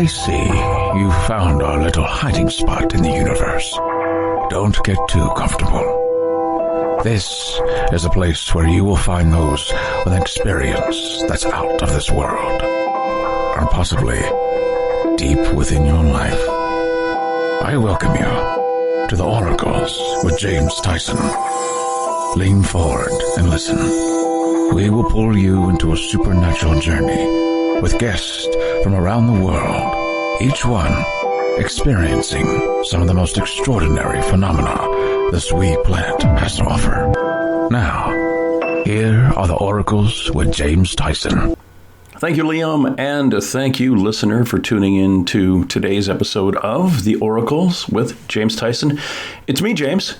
I see you found our little hiding spot in the universe. Don't get too comfortable. This is a place where you will find those with an experience that's out of this world, or possibly deep within your life. I welcome you to the Oracles with James Tyson. Lean forward and listen. We will pull you into a supernatural journey with guests from around the world, each one experiencing some of the most extraordinary phenomena this wee planet has to offer. Now, here are the Oracles with James Tyson. Thank you, Liam, and thank you, listener, for tuning in to today's episode of The Oracles with James Tyson. It's me, James,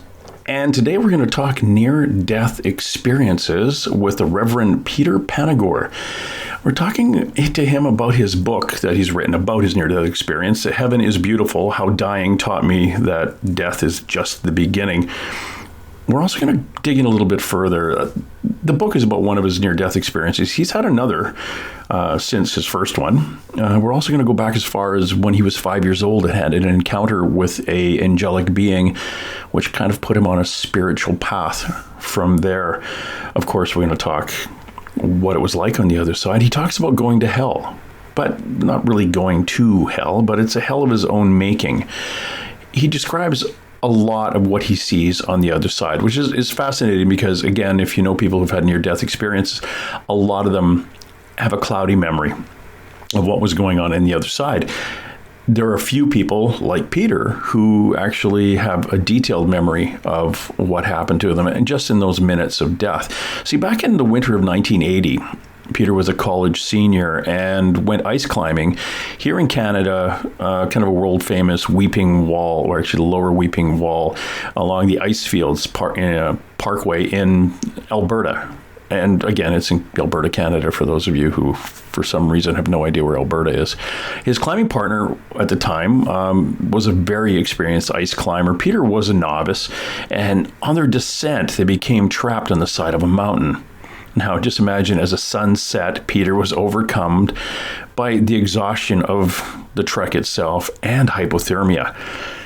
and today we're going to talk near-death experiences with the Reverend Peter Panagore. We're talking to him about his book that he's written about his near-death experience, Heaven is Beautiful, How Dying Taught Me That Death is Just the Beginning. We're also going to dig in a little bit further. The book is about one of his near-death experiences. He's had another since his first one. We're also going to go back as far as when he was 5 years old and had an encounter with an angelic being, which kind of put him on a spiritual path from there. Of course, we're going to talk what it was like on the other side. He talks about going to hell, but not really going to hell, but it's a hell of his own making. He describes a lot of what he sees on the other side, which is fascinating because, again, if you know people who've had near-death experiences, a lot of them have a cloudy memory of what was going on the other side. There are a few people like Peter who actually have a detailed memory of what happened to them, and just in those minutes of death. See, back in the winter of 1980, Peter was a college senior and went ice climbing here in Canada, kind of a world-famous Weeping Wall, or actually the lower Weeping Wall, along the Ice Fields Parkway in Alberta. And again, it's in Alberta, Canada, for those of you who, for some reason, have no idea where Alberta is. His climbing partner at the time was a very experienced ice climber. Peter was a novice, and on their descent, they became trapped on the side of a mountain. Now, just imagine as the sun set, Peter was overcome by the exhaustion of the trek itself and hypothermia.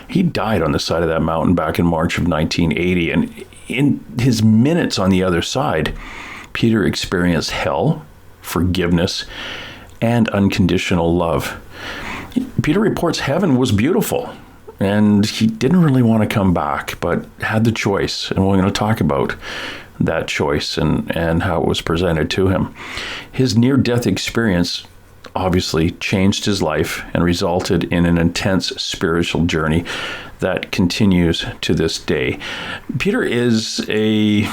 He died on the side of that mountain back in March of 1980. And in his minutes on the other side, Peter experienced hell, forgiveness, and unconditional love. Peter reports heaven was beautiful, and he didn't really want to come back, but had the choice. And we're going to talk about that choice and how it was presented to him. His near-death experience obviously changed his life and resulted in an intense spiritual journey that continues to this day. Peter is a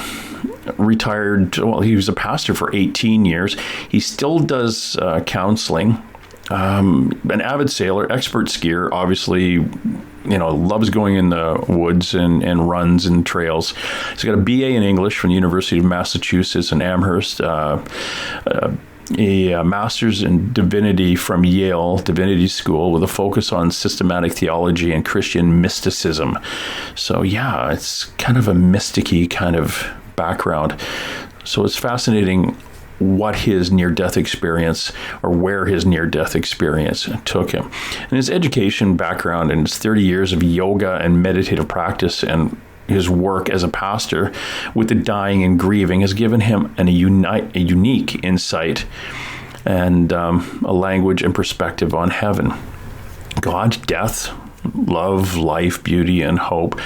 retired, he was a pastor for 18 years. He still does counseling. An avid sailor, expert skier, obviously, loves going in the woods and runs and trails. He's got a BA in English from the University of Massachusetts in Amherst, a master's in divinity from Yale Divinity School with a focus on systematic theology and Christian mysticism. So yeah, it's kind of a mysticky kind of background. So it's fascinating what his near-death experience, or where his near-death experience took him. And his education background and his 30 years of yoga and meditative practice and his work as a pastor with the dying and grieving has given him a unique insight and a language and perspective on heaven, God, death, love, life, beauty, and hope.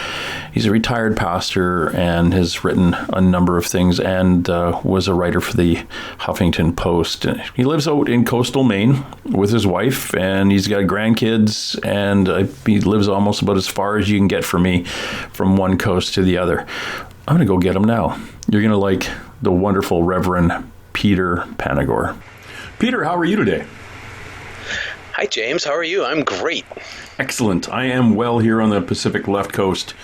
He's a retired pastor and has written a number of things and was a writer for the Huffington Post. He lives out in coastal Maine with his wife, and he's got grandkids, and he lives almost about as far as you can get from me, from one coast to the other. I'm going to go get him now. You're going to like the wonderful Reverend Peter Panagore. Peter, how are you today? Hi, James. How are you? I'm great. Excellent. I am well here on the Pacific left coast.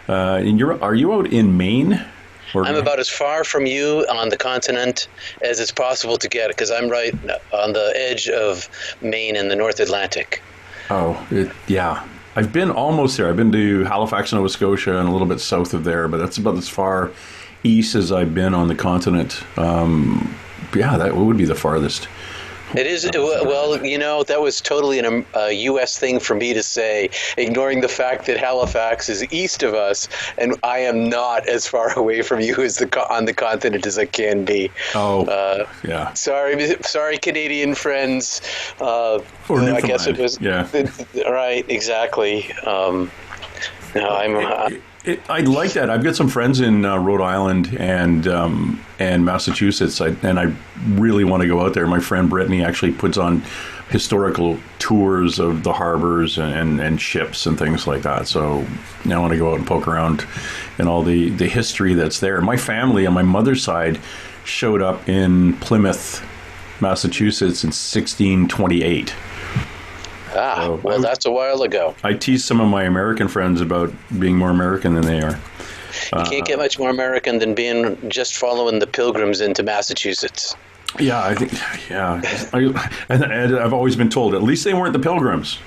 And are you out in Maine? I'm about as far from you on the continent as it's possible to get, because I'm right on the edge of Maine in the North Atlantic. Yeah. I've been almost there. I've been to Halifax, Nova Scotia, and a little bit south of there, but that's about as far east as I've been on the continent. That would be the farthest It is. Well, that was totally a U.S. thing for me to say, ignoring the fact that Halifax is east of us, and I am not as far away from you on the continent as I can be. Yeah. Sorry, Canadian friends. Or I guess it was. Yeah. Right. Exactly. I like that. I've got some friends in Rhode Island and Massachusetts, and I really want to go out there. My friend Brittany actually puts on historical tours of the harbors and ships and things like that. So now I want to go out and poke around in all the history that's there. My family on my mother's side showed up in Plymouth, Massachusetts in 1628. Well, that's a while ago. I tease some of my American friends about being more American than they are. You can't get much more American than just following the Pilgrims into Massachusetts. Yeah, I think. Yeah, and I've always been told at least they weren't the Pilgrims,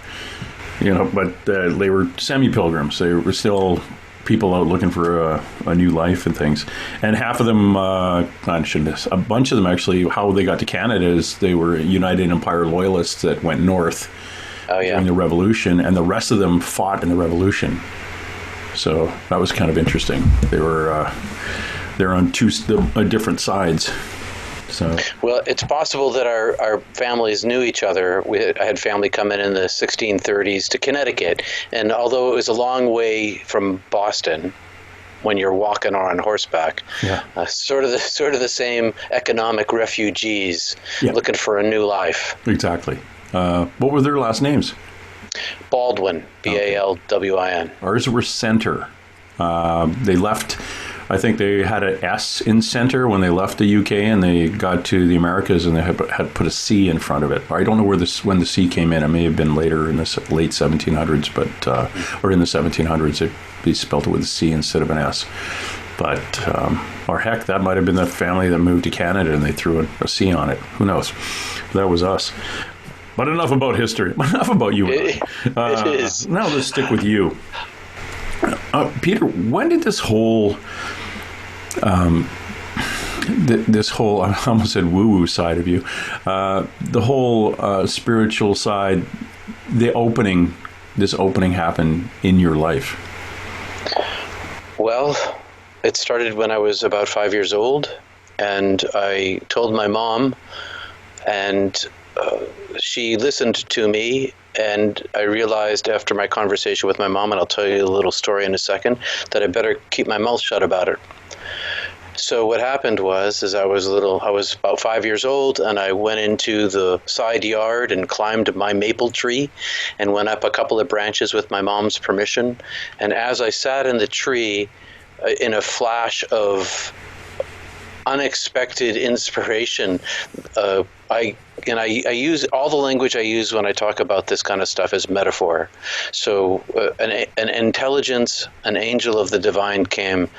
but they were semi-pilgrims. They were still people out looking for a new life and things. And half of them, a bunch of them actually, how they got to Canada is they were United Empire Loyalists that went north. During the Revolution, and the rest of them fought in the Revolution. So that was kind of interesting. They're on two different sides. So well, it's possible that our families knew each other. I had family come in the 1630s to Connecticut, and although it was a long way from Boston, when you're walking or on horseback, sort of the same economic refugees looking for a new life. Exactly. What were their last names? Baldwin, Baldwin. Ours were Center. They left, I think they had an S in Center when they left the UK and they got to the Americas, and they had put a C in front of it. I don't know when the C came in. It may have been later in the late 1700s, or in the 1700s. They spelled it with a C instead of an S. But, or heck, that might have been the family that moved to Canada and they threw a C on it. Who knows? That was us. But enough about history. Enough about you. It is. Now let's stick with you. Peter, when did this whole, I almost said woo-woo side of you, the whole spiritual side, this opening happened in your life? Well, it started when I was about 5 years old, and I told my mom, and she listened to me, and I realized after my conversation with my mom, and I'll tell you a little story in a second, that I better keep my mouth shut about it. So what happened was, I was about 5 years old, and I went into the side yard and climbed my maple tree and went up a couple of branches with my mom's permission. And as I sat in the tree, in a flash of unexpected inspiration, I use all the language I use when I talk about this kind of stuff as metaphor. So an intelligence, an angel of the divine came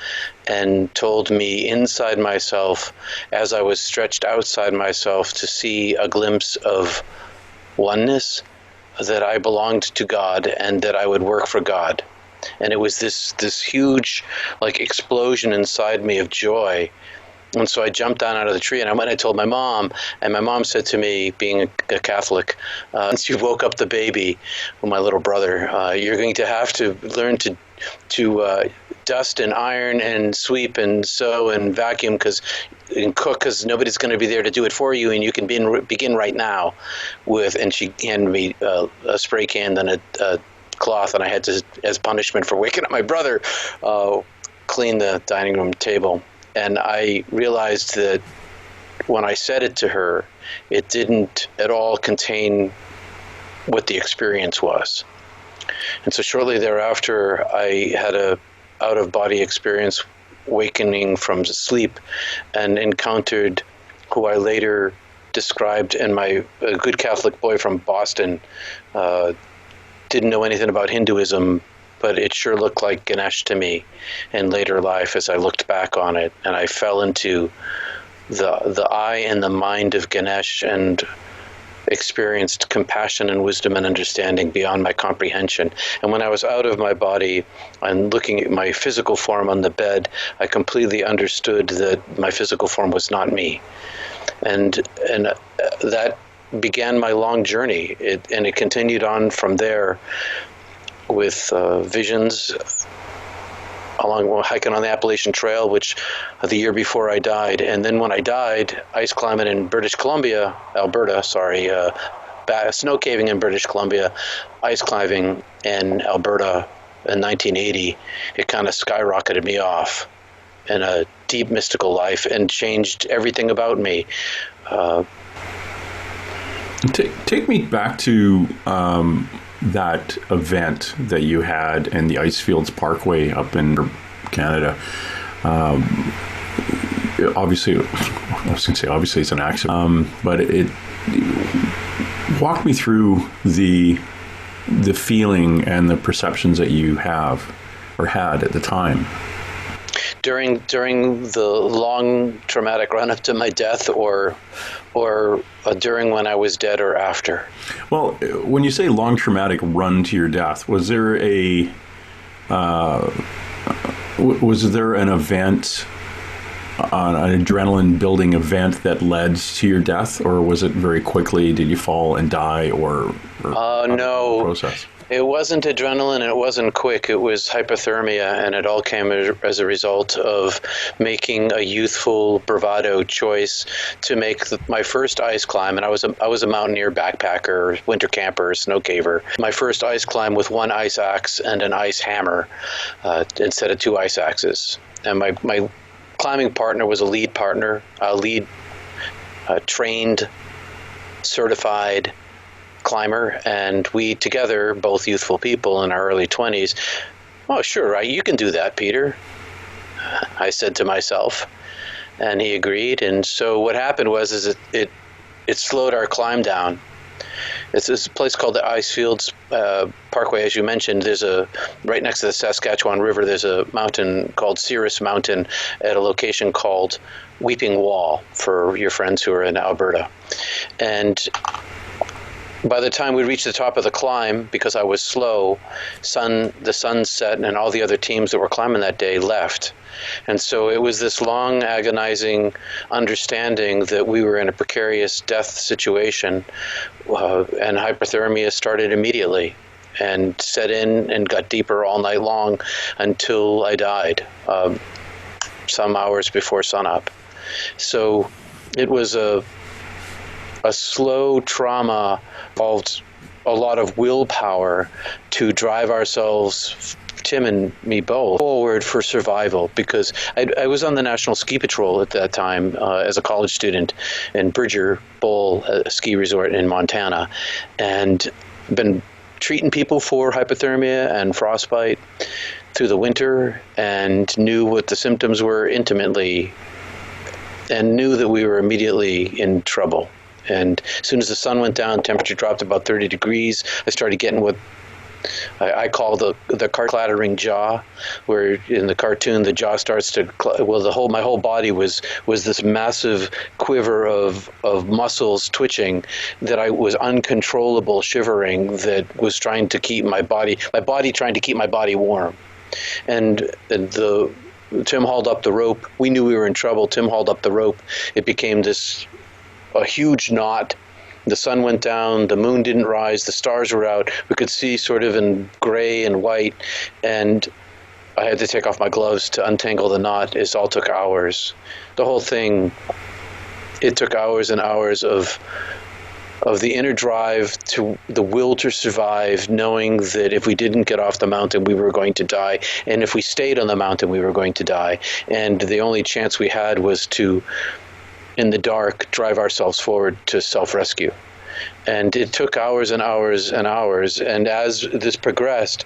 and told me inside myself, as I was stretched outside myself, to see a glimpse of oneness, that I belonged to God and that I would work for God. And it was this huge explosion inside me of joy. And so I jumped down out of the tree, and I went and I told my mom, and my mom said to me, being a Catholic, since you woke up the baby, my little brother, you're going to have to learn to dust and iron and sweep and sew and vacuum and cook, because nobody's going to be there to do it for you, and you can begin right now with. And she handed me a spray can and a cloth, and I had to, as punishment for waking up my brother, clean the dining room table. And I realized that when I said it to her, it didn't at all contain what the experience was. And so shortly thereafter, I had a out-of-body experience, awakening from sleep, and encountered who I later described, and a good Catholic boy from Boston didn't know anything about Hinduism, but it sure looked like Ganesh to me in later life as I looked back on it. And I fell into the eye and the mind of Ganesh and experienced compassion and wisdom and understanding beyond my comprehension. And when I was out of my body and looking at my physical form on the bed, I completely understood that my physical form was not me. And that began my long journey. And it continued on from there with visions hiking on the Appalachian Trail, which the year before I died. And then when I died, ice climbing in Alberta, snow caving in British Columbia, ice climbing in Alberta in 1980, it kind of skyrocketed me off in a deep mystical life and changed everything about me. Take me back to that event that you had in the Ice Fields Parkway up in Canada. Obviously, obviously it's an accident, but it walk me through the feeling and the perceptions that you have or had at the time. During the long traumatic run up to my death, or during when I was dead, or after? Well, when you say long traumatic run to your death, was there an event, an adrenaline building event that led to your death, or was it very quickly? Did you fall and die, or no process? It wasn't adrenaline, and it wasn't quick. It was hypothermia, and it all came as a result of making a youthful bravado choice to make my first ice climb. And I was a mountaineer, backpacker, winter camper, snow caver. My first ice climb with one ice axe and an ice hammer instead of two ice axes. And my climbing partner was a lead trained, certified climber, and we together, both youthful people in our early 20s, "Oh, sure, right, you can do that, Peter," I said to myself, and he agreed. And so what happened was it slowed our climb down. It's this place called the Ice Fields Parkway, as you mentioned. There's right next to the Saskatchewan River, there's a mountain called Cirrus Mountain at a location called Weeping Wall, for your friends who are in Alberta. And by the time we reached the top of the climb, because I was slow, the sun set, and all the other teams that were climbing that day left. And so it was this long, agonizing understanding that we were in a precarious death situation, and hypothermia started immediately and set in and got deeper all night long until I died, some hours before sunup. So it was a slow trauma, involved a lot of willpower to drive ourselves, Tim and me both, forward for survival, because I was on the National Ski Patrol at that time as a college student in Bridger Bowl, a ski resort in Montana, and been treating people for hypothermia and frostbite through the winter, and knew what the symptoms were intimately, and knew that we were immediately in trouble. And as soon as the sun went down, temperature dropped about 30 degrees. I started getting what I call the cart clattering jaw, where in the cartoon the jaw starts to my whole body was this massive quiver of muscles twitching, that I was uncontrollable shivering, that was trying to keep my body trying to keep my body warm. And Tim hauled up the rope. We knew we were in trouble. Tim hauled up the rope. It became a huge knot. The sun went down, the moon didn't rise, the stars were out. We could see sort of in gray and white, and I had to take off my gloves to untangle the knot. It all took hours. The whole thing, it took hours and hours of the inner drive, to the will to survive, knowing that if we didn't get off the mountain, we were going to die. And if we stayed on the mountain, we were going to die. And the only chance we had was to, in the dark, drive ourselves forward to self-rescue. And it took hours and hours and hours. And as this progressed,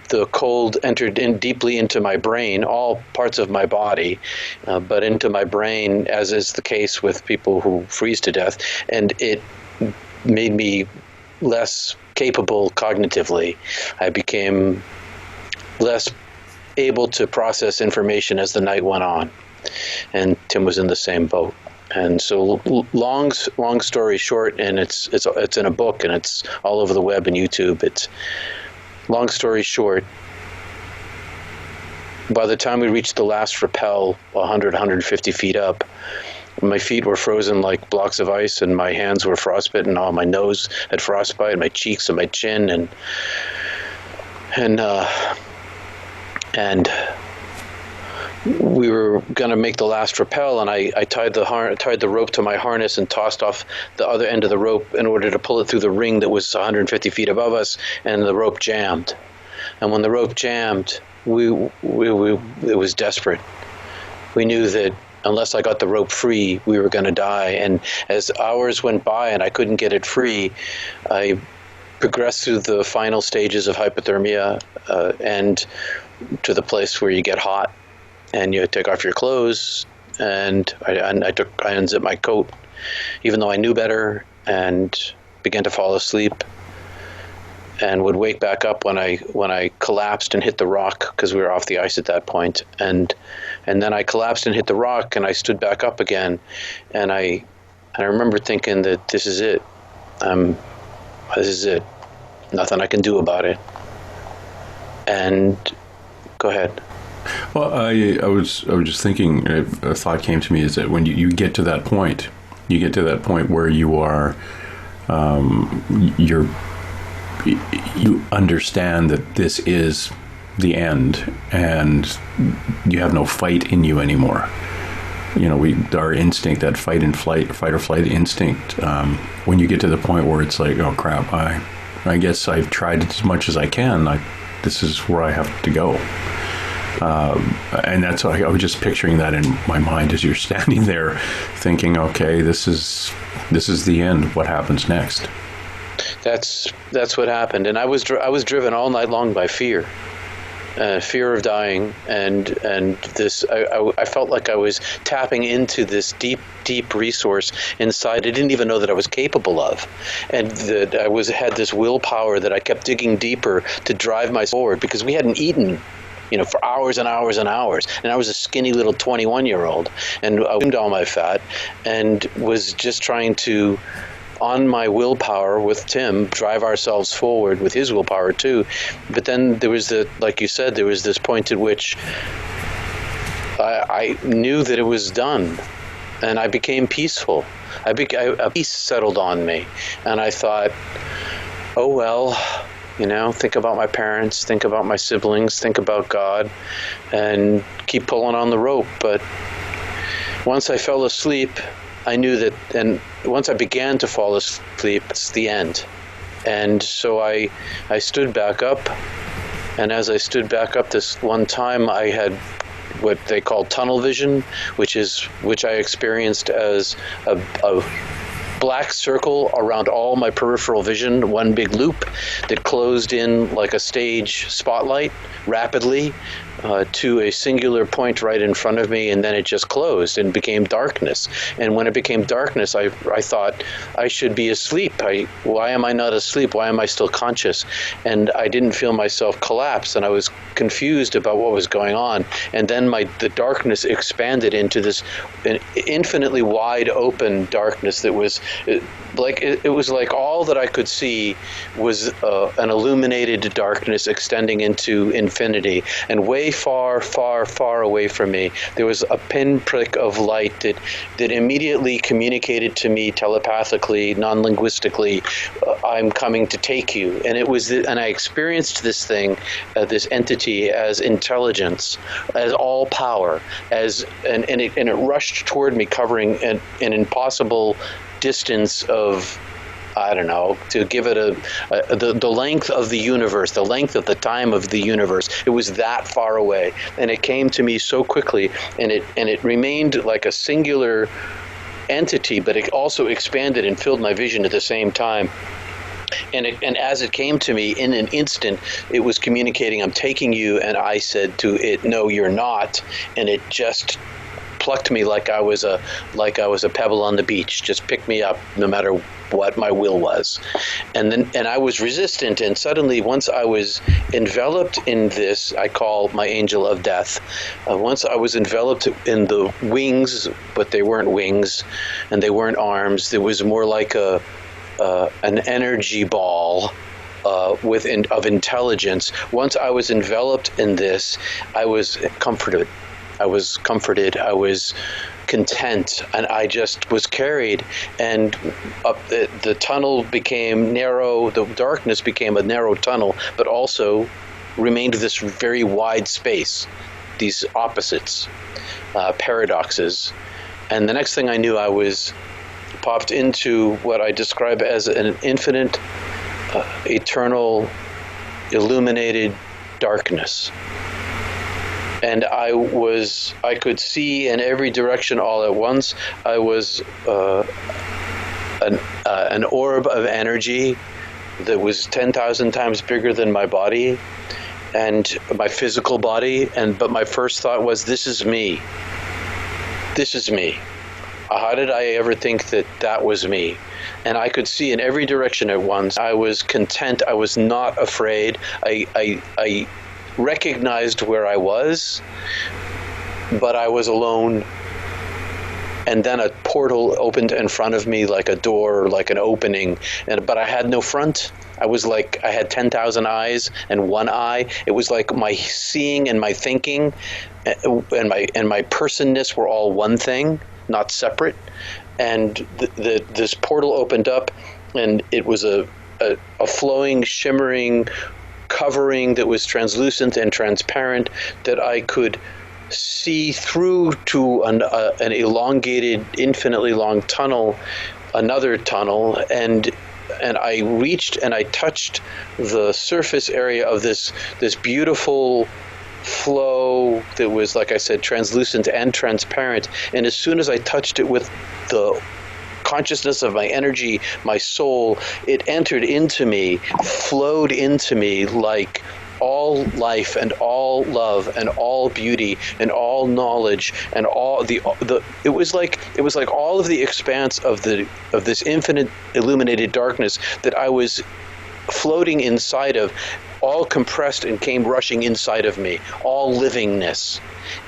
the cold entered in deeply into my brain, all parts of my body, but into my brain, as is the case with people who freeze to death. And it made me less capable cognitively. I became less able to process information as the night went on. And Tim was in the same boat. And so, long story short, and it's in a book, and it's all over the web and YouTube. It's long story short. By the time we reached the last rappel, 150 feet up, My feet were frozen like blocks of ice, and my hands were frostbitten. All my nose had frostbite, my cheeks and my chin, and we were going to make the last rappel, and I tied the rope to my harness and tossed off the other end of the rope in order to pull it through the ring that was 150 feet above us, and the rope jammed. And when the rope jammed, it was desperate. We knew that unless I got the rope free, we were going to die. And as hours went by and I couldn't get it free, I progressed through the final stages of hypothermia and to the place where you get hot and you take off your clothes. And I unzipped my coat, even though I knew better, and began to fall asleep. And would wake back up when I collapsed and hit the rock, because we were off the ice at that point. And then I collapsed and hit the rock, and I stood back up again. And I remember thinking that this is it. This is it. Nothing I can do about it. And go ahead. Well, I was just thinking. A thought came to me is that when you get to that point, where you are, you understand that this is the end, and you have no fight in you anymore. Our instinct, that fight or flight instinct, when you get to the point where it's like, oh crap, I guess I've tried as much as I can. This is where I have to go. And that's why I was just picturing that in my mind as you're standing there thinking, okay, this is the end. What happens next? That's what happened, and I was driven all night long by fear of dying, and this. I felt like I was tapping into this deep resource inside. I didn't even know that I was capable of, and that I had this willpower that I kept digging deeper to drive myself forward, because we hadn't eaten, for hours and hours and hours. And I was a skinny little 21-year-old, and I consumed all my fat, and was just trying to, on my willpower with Tim, drive ourselves forward with his willpower too. But then there was like you said, there was this point at which I knew that it was done, and I became peaceful. A peace settled on me, and I thought, oh well, think about my parents, think about my siblings, think about God, and keep pulling on the rope. But once I fell asleep, I knew that, and once I began to fall asleep, it's the end. And so I stood back up, and as I stood back up this one time, I had what they call tunnel vision, which I experienced as a black circle around all my peripheral vision, one big loop that closed in like a stage spotlight rapidly to a singular point right in front of me, and then it just closed and became darkness. And when it became darkness, I thought I should be asleep. Why am I not asleep? Why am I still conscious? And I didn't feel myself collapse, and I was confused about what was going on. And then the darkness expanded into this infinitely wide open darkness that was it was like all that I could see was an illuminated darkness extending into infinity. And way far, far, far away from me, there was a pinprick of light that immediately communicated to me telepathically, non-linguistically, I'm coming to take you. And and I experienced this thing, this entity, as intelligence, as all power, and it rushed toward me, covering an impossible distance of, I don't know, to give it the length of the universe, the length of the time of the universe. It was that far away, and it came to me so quickly, and it remained like a singular entity, but it also expanded and filled my vision at the same time. And as it came to me in an instant, it was communicating, I'm taking you, and I said to it, no, you're not, and it just plucked me like I was a pebble on the beach. Just picked me up no matter what my will was. And I was resistant, and suddenly once I was enveloped in this, I call my angel of death. Once I was enveloped in the wings, but they weren't wings and they weren't arms. There was more like an energy ball of intelligence. Once I was enveloped in this, I was comforted. I was content, and I just was carried, and up the tunnel became narrow, the darkness became a narrow tunnel, but also remained this very wide space, these opposites, paradoxes. And the next thing I knew, I was popped into what I describe as an infinite, eternal, illuminated darkness. And I could see in every direction all at once. I was an orb of energy that was 10,000 times bigger than my body and my physical body. But my first thought was, this is me. This is me. How did I ever think that was me? And I could see in every direction at once. I was content. I was not afraid. I recognized where I was, but I was alone. And then a portal opened in front of me, like a door, like an opening. But I had no front. I was like, I had 10,000 eyes and one eye. It was like my seeing and my thinking and my personness were all one thing, not separate. And this portal opened up, and it was a flowing, shimmering covering that was translucent and transparent that I could see through to an elongated, infinitely long tunnel, another tunnel, and I reached and I touched the surface area of this beautiful flow that was, like I said, translucent and transparent. And as soon as I touched it with the consciousness of my energy, my soul, it entered into me, flowed into me like all life and all love and all beauty and all knowledge and all it was like all of the expanse of this infinite illuminated darkness that I was floating inside of, all compressed and came rushing inside of me, all livingness.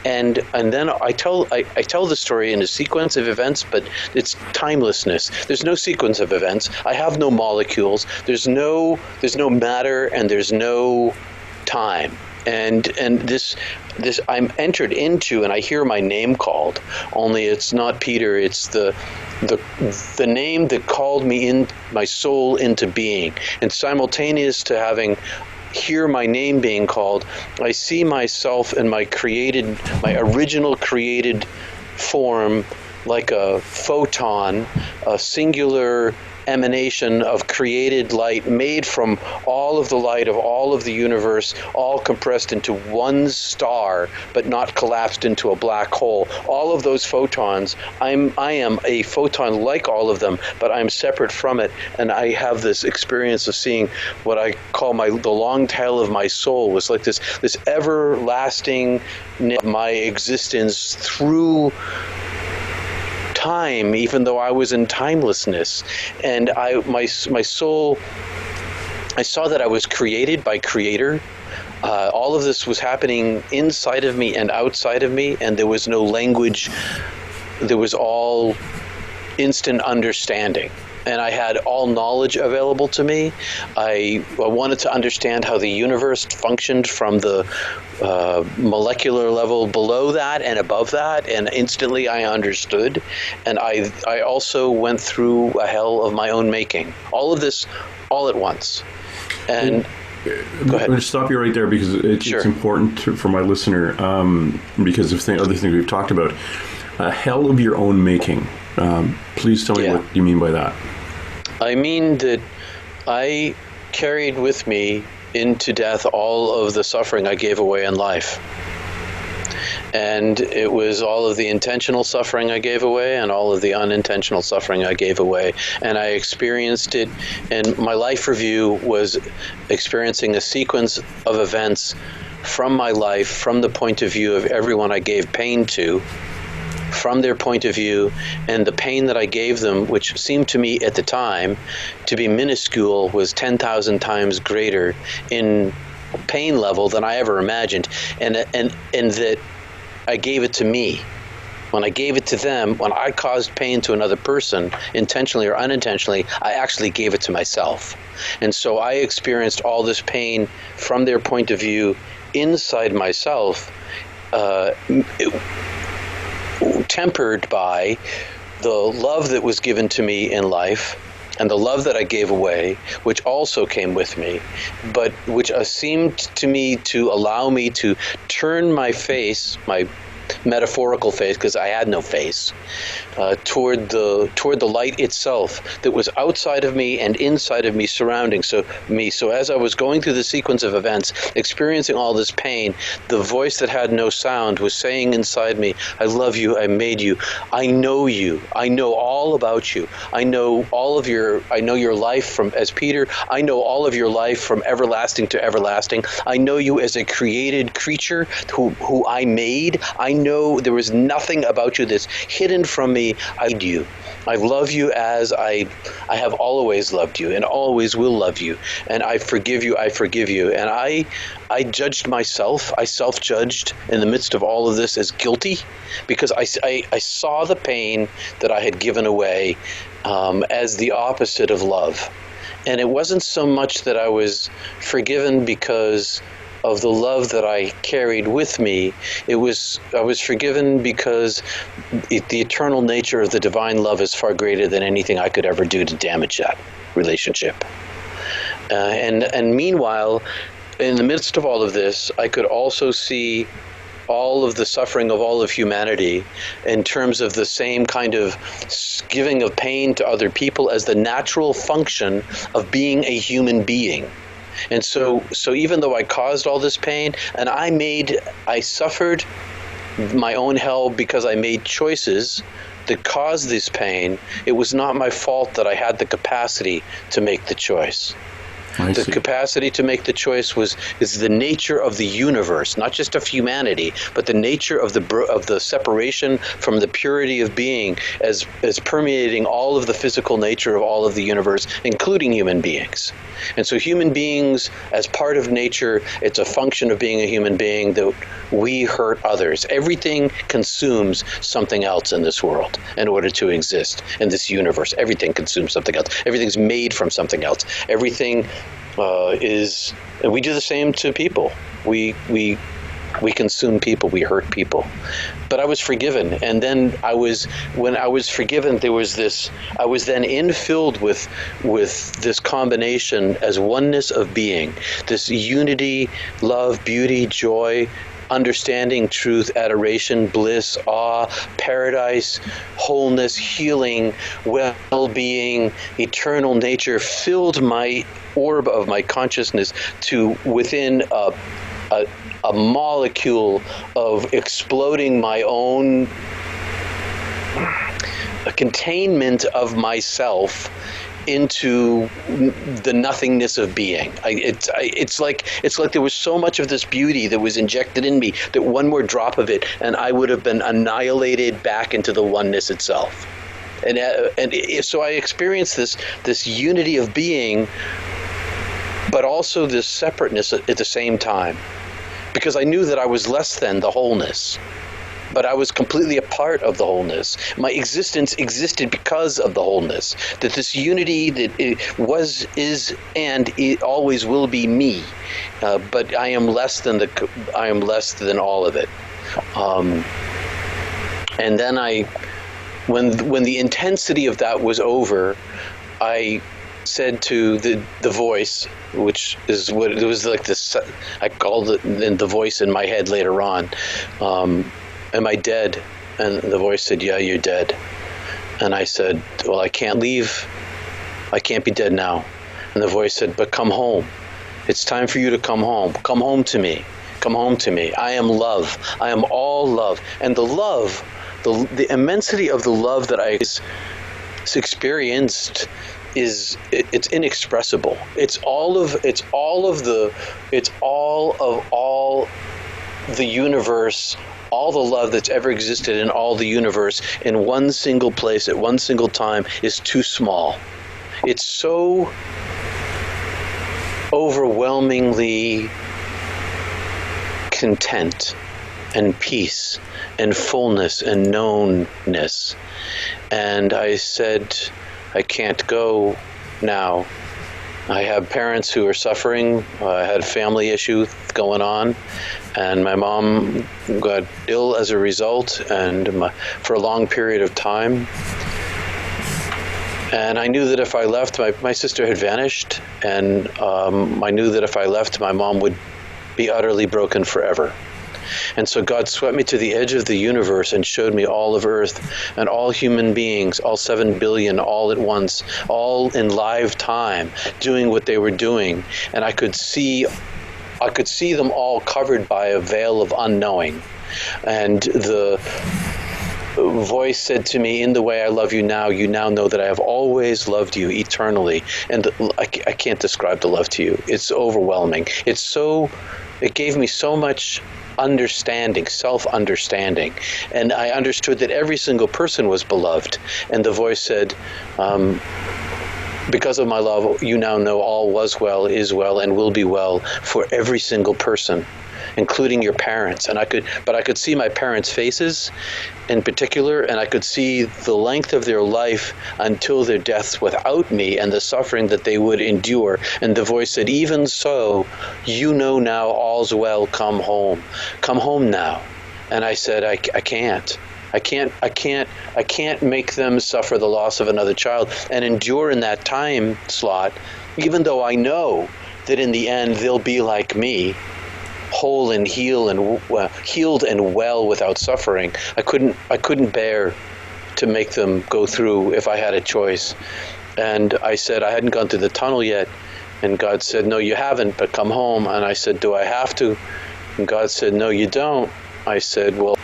And then I tell the story in a sequence of events, but it's timelessness. There's no sequence of events. I have no molecules. There's no matter, and there's no time. And this I'm entered into, and I hear my name called. Only it's not Peter. It's the name that called me in, my soul into being. And simultaneous to hear my name being called, I see myself in my original created form, like a photon, a singular emanation of created light made from all of the light of all of the universe, all compressed into one star, but not collapsed into a black hole. All of those photons, I am a photon like all of them, but I'm separate from it, and I have this experience of seeing what I call the long tail of my soul, was like this everlasting my existence through time, even though I was in timelessness. And my soul, I saw that I was created by Creator. All of this was happening inside of me and outside of me, and there was no language. There was all instant understanding. And I had all knowledge available to me. I wanted to understand how the universe functioned from the molecular level below that and above that, and instantly I understood. And I also went through a hell of my own making. All of this, all at once. And go ahead. I'm going to stop you right there, because it's important for my listener, because of other things we've talked about. A hell of your own making. Please tell me what you mean by that. I mean that I carried with me into death all of the suffering I gave away in life. And it was all of the intentional suffering I gave away and all of the unintentional suffering I gave away. And I experienced it, and my life review was experiencing a sequence of events from my life, from the point of view of everyone I gave pain to, from their point of view, and the pain that I gave them, which seemed to me at the time to be minuscule, was 10,000 times greater in pain level than I ever imagined, and that I gave it to me. When I gave it to them, when I caused pain to another person, intentionally or unintentionally, I actually gave it to myself. And so I experienced all this pain from their point of view inside myself, 10 tempered by the love that was given to me in life and the love that I gave away, which also came with me, but which seemed to me to allow me to turn my face, my metaphorical face, because I had no face, toward the light itself that was outside of me and inside of me, surrounding me. So as I was going through the sequence of events, experiencing all this pain, the voice that had no sound was saying inside me, I love you, I made you, I know you, I know all about you, I know your life from as Peter, I know all of your life from everlasting to everlasting, I know you as a created creature who I made, I know there was nothing about you that's hidden from me. I need you. I love you as I have always loved you and always will love you. And I forgive you. And I judged myself. I self-judged in the midst of all of this as guilty because I saw the pain that I had given away as the opposite of love. And it wasn't so much that I was forgiven because of the love that I carried with me. I was forgiven because the eternal nature of the divine love is far greater than anything I could ever do to damage that relationship. And meanwhile, in the midst of all of this, I could also see all of the suffering of all of humanity in terms of the same kind of giving of pain to other people as the natural function of being a human being. And so even though I caused all this pain, and I suffered my own hell because I made choices that caused this pain, it was not my fault that I had the capacity to make the choice. The capacity to make the choice is the nature of the universe, not just of humanity, but the nature of the separation from the purity of being as permeating all of the physical nature of all of the universe, including human beings. And so human beings, as part of nature, it's a function of being a human being that we hurt others. Everything consumes something else in this world in order to exist in this universe. Everything consumes something else. Everything's made from something else. Everything and we do the same to people. We consume people. We hurt people. But I was forgiven, and then when I was forgiven, there was this. I was then infilled with this combination as oneness of being, this unity, love, beauty, joy, understanding, truth, adoration, bliss, awe, paradise, wholeness, healing, well-being, eternal nature filled my orb of my consciousness to within a molecule of exploding my own containment of myself into the nothingness of being. It's like there was so much of this beauty that was injected in me that one more drop of it and I would have been annihilated back into the oneness itself. And so I experienced this unity of being, but also this separateness at the same time, because I knew that I was less than the wholeness. But I was completely a part of the wholeness. My existence existed because of the wholeness. That this unity that it was, is, and it always will be me. But I am less than all of it. And then when the intensity of that was over, I said to the voice, which is what it was like this. I called it the voice in my head later on. Am I dead? And the voice said, yeah, you're dead. And I said, well, I can't leave. I can't be dead now. And the voice said, but come home. It's time for you to come home. Come home to me. Come home to me. I am love. I am all love. And the love, the immensity of the love that I experienced it's inexpressible. It's all of the universe, all the love that's ever existed in all the universe in one single place at one single time is too small. It's so overwhelmingly content and peace and fullness and knownness. And I said, I can't go now. I have parents who are suffering. I had a family issue going on, and my mom got ill as a result, and for a long period of time. And I knew that if I left, my sister had vanished, and I knew that if I left, my mom would be utterly broken forever. And so God swept me to the edge of the universe and showed me all of Earth and all human beings, all 7 billion, all at once, all in live time, doing what they were doing. And I could see them all covered by a veil of unknowing. And the voice said to me, in the way I love you now know that I have always loved you eternally. And I can't describe the love to you. It's overwhelming. It gave me so much understanding, self-understanding. And I understood that every single person was beloved. And the voice said, because of my love, you now know all was well, is well, and will be well for every single person, including your parents. And I could see my parents' faces in particular, and I could see the length of their life until their deaths without me and the suffering that they would endure. And the voice said, even so, you know now all's well, come home. Come home now. And I said, I can't. I can't make them suffer the loss of another child and endure in that time slot, even though I know that in the end they'll be like me, whole and healed and well without suffering. I couldn't bear to make them go through if I had a choice. And I said I hadn't gone through the tunnel yet. And God said, no, you haven't, but come home. And I said, do I have to? And God said, no, you don't. I said, well,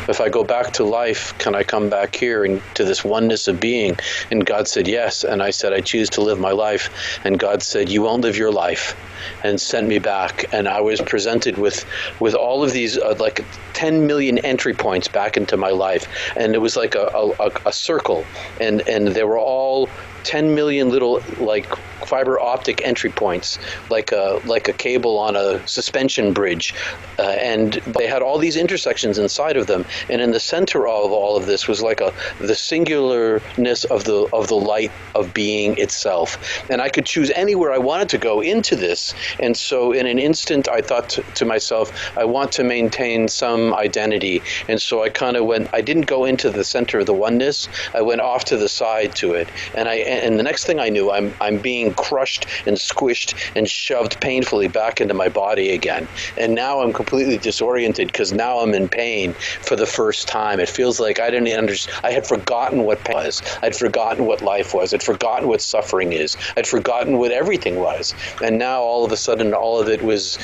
if I go back to life, can I come back here and to this oneness of being? And God said, yes. And I said, I choose to live my life. And God said, you won't live your life, and sent me back. And I was presented with all of these like 10 million entry points back into my life. And it was like a circle. And they were all 10 million little like fiber optic entry points, like a cable on a suspension bridge, and they had all these intersections inside of them. And in the center of all of this was like the singularness of the light of being itself. And I could choose anywhere I wanted to go into this. And so in an instant, I thought to myself, I want to maintain some identity. And so I kind of went. I didn't go into the center of the oneness. I went off to the side to it. And the next thing I knew, I'm being crushed and squished and shoved painfully back into my body again. And now I'm completely disoriented because now I'm in pain for the first time. It feels like I didn't understand. I had forgotten what pain was. I'd forgotten what life was. I'd forgotten what suffering is. I'd forgotten what everything was. And now all of a sudden, all of it was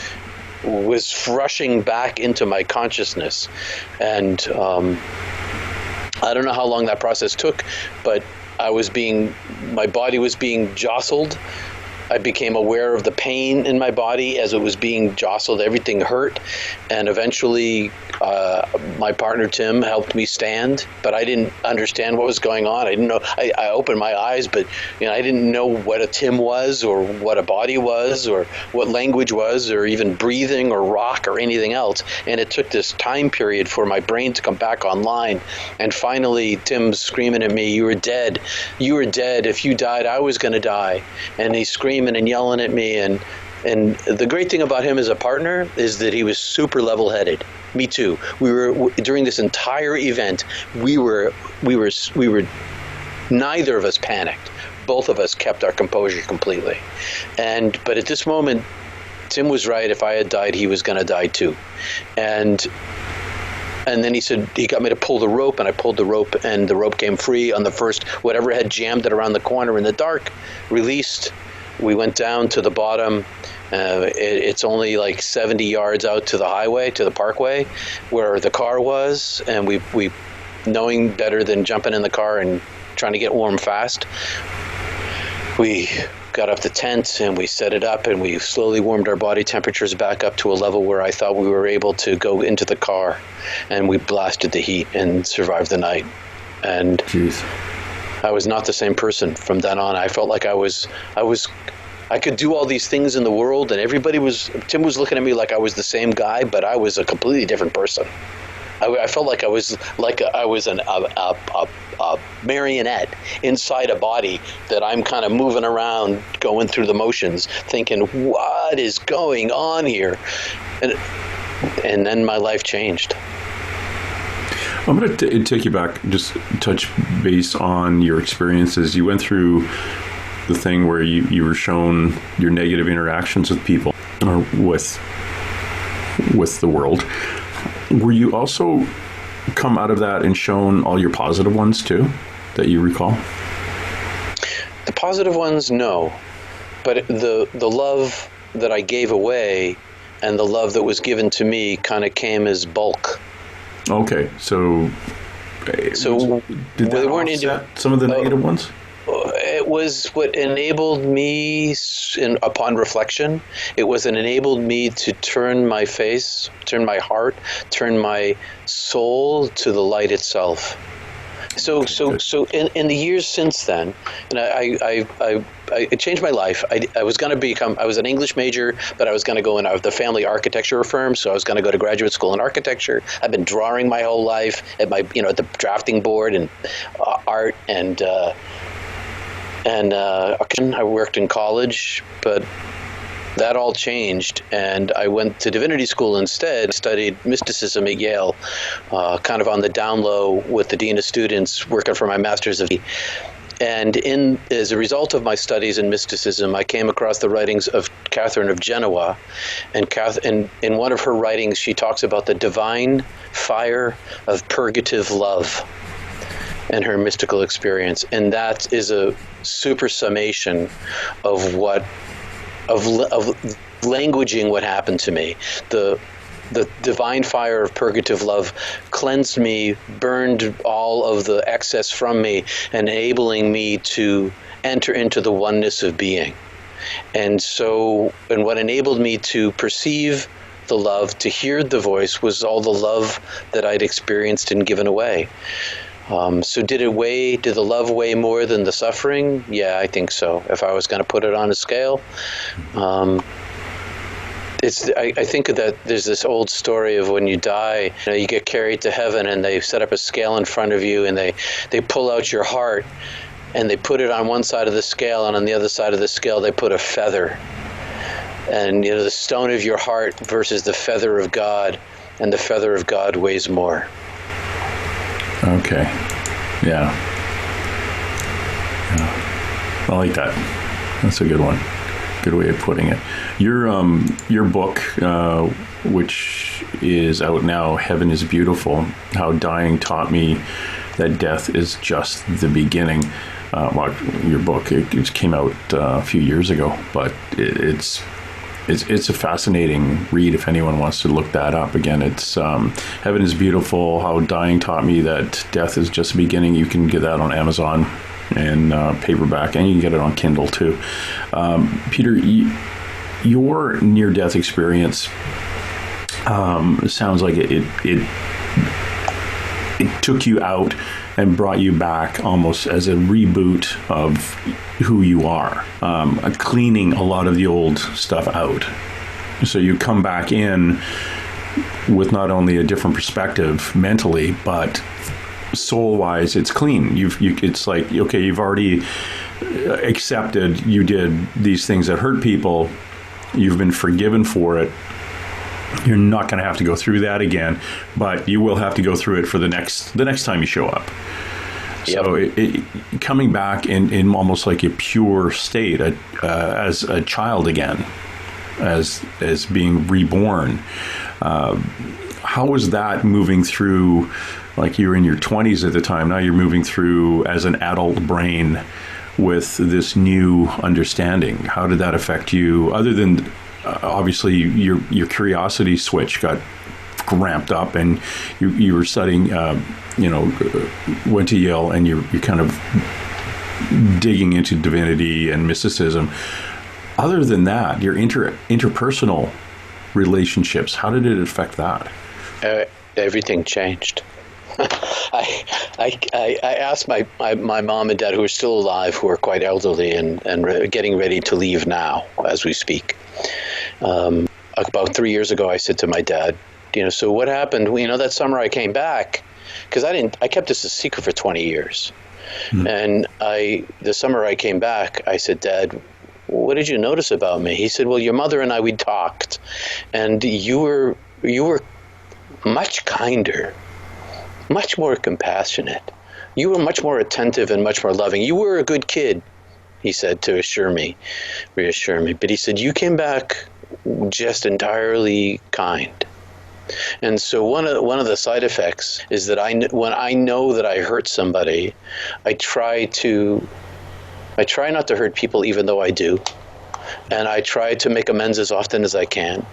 rushing back into my consciousness. And I don't know how long that process took, but my body was being jostled. I became aware of the pain in my body as it was being jostled. Everything hurt. And eventually, my partner, Tim, helped me stand, but I didn't understand what was going on. I didn't know. I opened my eyes, but I didn't know what a Tim was or what a body was or what language was or even breathing or rock or anything else. And it took this time period for my brain to come back online. And finally, Tim's screaming at me, "You were dead. You were dead. If you died, I was going to die." And he's screaming and yelling at me. And the great thing about him as a partner is that he was super level-headed. Me too. We were during this entire event. We were neither of us panicked. Both of us kept our composure completely. But at this moment, Tim was right. If I had died, he was going to die too. And then he said, he got me to pull the rope, and I pulled the rope, and the rope came free on the first, whatever had jammed it around the corner in the dark, released. We went down to the bottom. It's only like 70 yards out to the highway, to the parkway, where the car was. And we knowing better than jumping in the car and trying to get warm fast, we got up the tent and we set it up, and we slowly warmed our body temperatures back up to a level where I thought we were able to go into the car, and we blasted the heat and survived the night. And Jeez. I was not the same person from then on. I felt like I could do all these things in the world, and Tim was looking at me like I was the same guy, but I was a completely different person. I felt like I was a marionette inside a body that I'm kind of moving around, going through the motions, thinking, what is going on here? And then my life changed. I'm going to take you back, just touch base on your experiences. You went through the thing where you were shown your negative interactions with people or with the world. Were you also come out of that and shown all your positive ones too, that you recall? The positive ones, no. But the love that I gave away and the love that was given to me kind of came as bulk. Okay, so did that offset some of the negative ones? It was what enabled me, upon reflection, it was an enabled me to turn my face, turn my heart, turn my soul to the light itself. So in the years since then, and I changed my life. I was going to become, I was an English major, but I was going to go in the family architecture firm, so I was going to go to graduate school in architecture. I've been drawing my whole life at my, at the drafting board and art and I worked in college, but that all changed, and I went to divinity school instead, studied mysticism at Yale, kind of on the down low with the dean of students, working for my master's of. And as a result of my studies in mysticism, I came across the writings of Catherine of Genoa, and in one of her writings, she talks about the divine fire of purgative love and her mystical experience, and that is a super summation of languaging what happened to me. The divine fire of purgative love cleansed me, burned all of the excess from me, enabling me to enter into the oneness of being. And what enabled me to perceive the love, to hear the voice, was all the love that I'd experienced and given away. So did the love weigh more than the suffering? Yeah, I think so. If I was going to put it on a scale, I think that there's this old story of when you die, you get carried to heaven and they set up a scale in front of you and they pull out your heart and they put it on one side of the scale, and on the other side of the scale they put a feather. And the stone of your heart versus the feather of God, and the feather of God weighs more. Okay. Yeah. I like that. That's a good one. Good way of putting it. Your book, which is out now, Heaven is Beautiful, How Dying Taught Me That Death is Just the Beginning. Your book, it came out a few years ago, but it's a fascinating read if anyone wants to look that up. Again, it's Heaven is Beautiful, How Dying Taught Me That Death is Just the Beginning. You can get that on Amazon and paperback, and you can get it on Kindle too. Peter, your near-death experience sounds like it took you out and brought you back almost as a reboot of who you are, cleaning a lot of the old stuff out. So you come back in with not only a different perspective mentally, but soul-wise, it's clean. It's like, okay, you've already accepted you did these things that hurt people. You've been forgiven for it. You're not going to have to go through that again, but you will have to go through it for the next time you show up. Yep. So coming back in almost like a pure state, as a child again, as being reborn. How was that moving through? Like, you were in your 20s at the time. Now you're moving through as an adult brain with this new understanding. How did that affect you? Other than obviously your curiosity switch got ramped up, and you were studying, went to Yale, and you're kind of digging into divinity and mysticism. Other than that, your interpersonal relationships, how did it affect that? Everything changed. I asked my mom and dad, who are still alive, who are quite elderly and getting ready to leave now as we speak. About 3 years ago, I said to my dad, so what happened? That summer I came back, because I kept this a secret for 20 years. And the summer I came back, I said, Dad, what did you notice about me? He said, well, your mother and I, we talked, and you were much kinder, much more compassionate. You were much more attentive and much more loving. You were a good kid, he said, to reassure me. But he said, you came back just entirely kind. And so one of the side effects is that when I know that I hurt somebody, I try not to hurt people, even though I do, and I try to make amends as often as I can.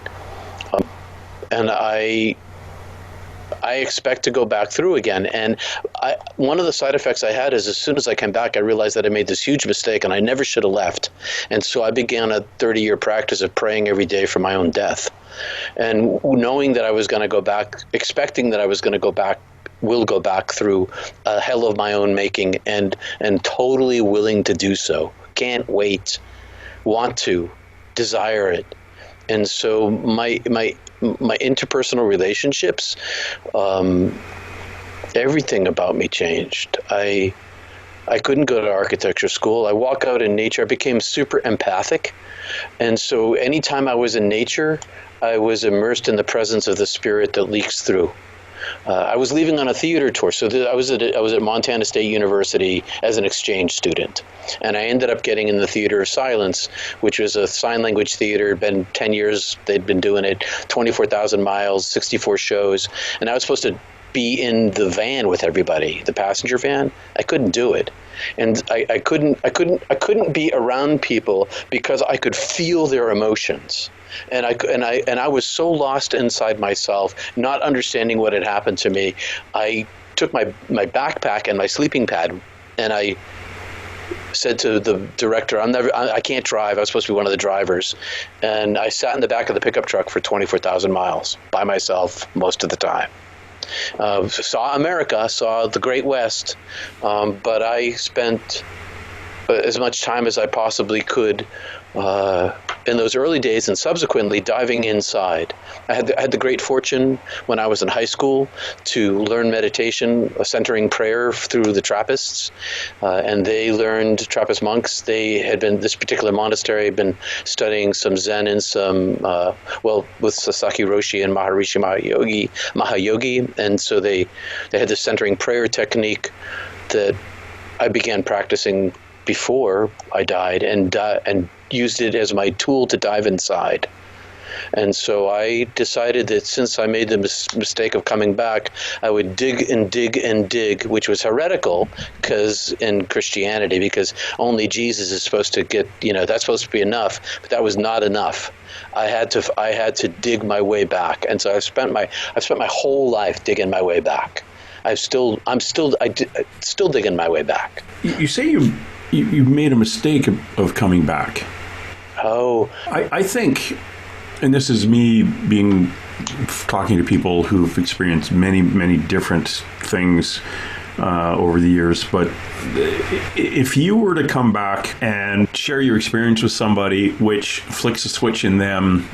And I expect to go back through again. And one of the side effects I had is, as soon as I came back, I realized that I made this huge mistake and I never should have left. And so I began a 30-year practice of praying every day for my own death. And knowing that I was going to go back, expecting that I was going to go back, will go back through a hell of my own making, and totally willing to do so. Can't wait, want to, desire it. And so my interpersonal relationships, everything about me changed. I couldn't go to architecture school. I walk out in nature. I became super empathic. And so anytime I was in nature, I was immersed in the presence of the spirit that leaks through. I was leaving on a theater tour. So I was at Montana State University as an exchange student. And I ended up getting in the Theater of Silence, which was a sign language theater. It'd been 10 years they'd been doing it, 24,000 miles, 64 shows. And I was supposed to be in the van with everybody, the passenger van. I couldn't do it. And I couldn't be around people because I could feel their emotions. And I was so lost inside myself, not understanding what had happened to me. I took my backpack and my sleeping pad, and I said to the director, I can't drive. I was supposed to be one of the drivers. And I sat in the back of the pickup truck for 24,000 miles by myself most of the time. Saw America, saw the Great West, but I spent as much time as I possibly could in those early days, and subsequently diving inside. I had the great fortune when I was in high school to learn meditation, centering prayer through the Trappists, and they learned, Trappist monks, this particular monastery had been studying some Zen and some, with Sasaki Roshi and Maharishi Mahayogi, and so they had this centering prayer technique that I began practicing before I died, and used it as my tool to dive inside. And so I decided that since I made the mistake of coming back, I would dig and dig and dig, which was heretical in Christianity, because only Jesus is supposed to get, that's supposed to be enough, but that was not enough. I had to dig my way back. And so I've spent my whole life digging my way back. I'm still digging my way back. You say you made a mistake of coming back. Oh. I think, and this is me talking to people who've experienced many, many different things over the years, but if you were to come back and share your experience with somebody, which flicks a switch in them,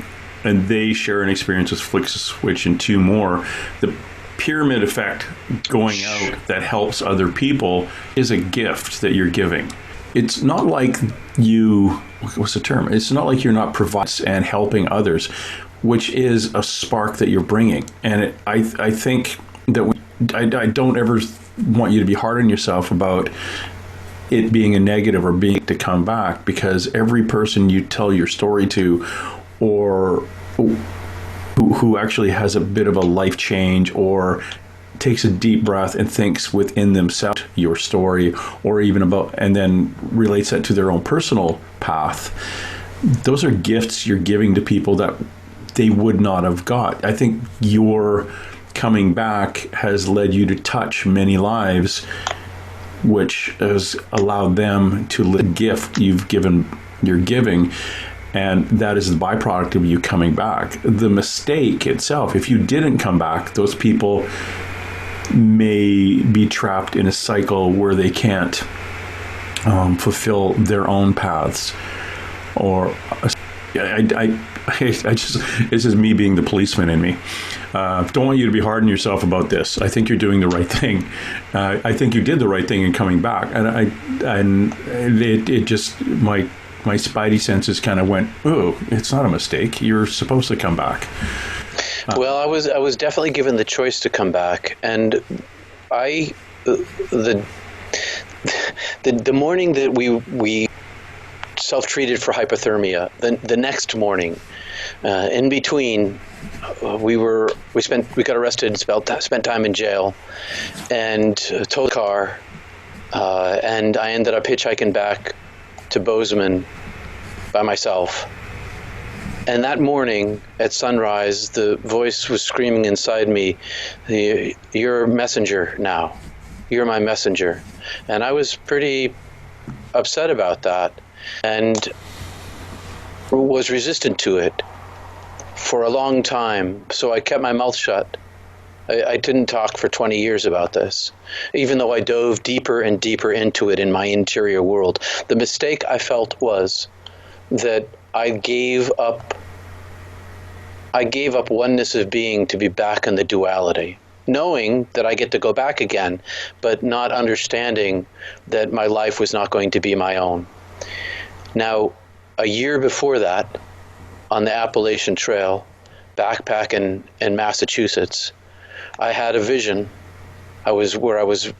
and they share an experience which flicks a switch in two more, the pyramid effect going out that helps other people is a gift that you're giving. It's not like what's the term? It's not like you're not providing and helping others, which is a spark that you're bringing. And I think that I don't ever want you to be hard on yourself about it being a negative or being to come back, because every person you tell your story to, or who actually has a bit of a life change or takes a deep breath and thinks within themselves your story, or even and then relates that to their own personal path, those are gifts you're giving to people that they would not have got. I think your coming back has led you to touch many lives, which has allowed them to live the gift you're giving. And that is the byproduct of you coming back. The mistake itself, if you didn't come back, those people may be trapped in a cycle where they can't fulfill their own paths. I just, this is me being the policeman in me. Don't want you to be hard on yourself about this. I think you're doing the right thing. I think you did the right thing in coming back, and it just my spidey senses kind of went, oh, it's not a mistake. You're supposed to come back. Well, I was definitely given the choice to come back, and the morning that we self-treated for hypothermia, the next morning, in between, we got arrested, spent time in jail, and towed the car, and I ended up hitchhiking back to Bozeman by myself. And that morning at sunrise, the voice was screaming inside me, "You're a messenger now. You're my messenger." And I was pretty upset about that and was resistant to it for a long time. So I kept my mouth shut. I didn't talk for 20 years about this, even though I dove deeper and deeper into it in my interior world. The mistake I felt was that I gave up oneness of being to be back in the duality, knowing that I get to go back again, but not understanding that my life was not going to be my own. Now, a year before that, on the Appalachian Trail, backpacking in Massachusetts, I had a vision. Where I was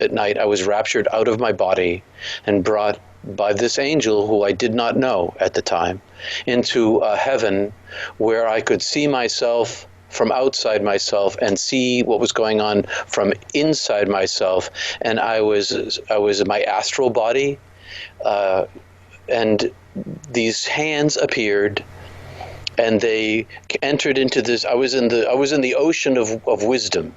at night, I was raptured out of my body and brought by this angel who I did not know at the time into a heaven where I could see myself from outside myself and see what was going on from inside myself. And I was in my astral body, and these hands appeared, and they entered into this. I was in the ocean of wisdom,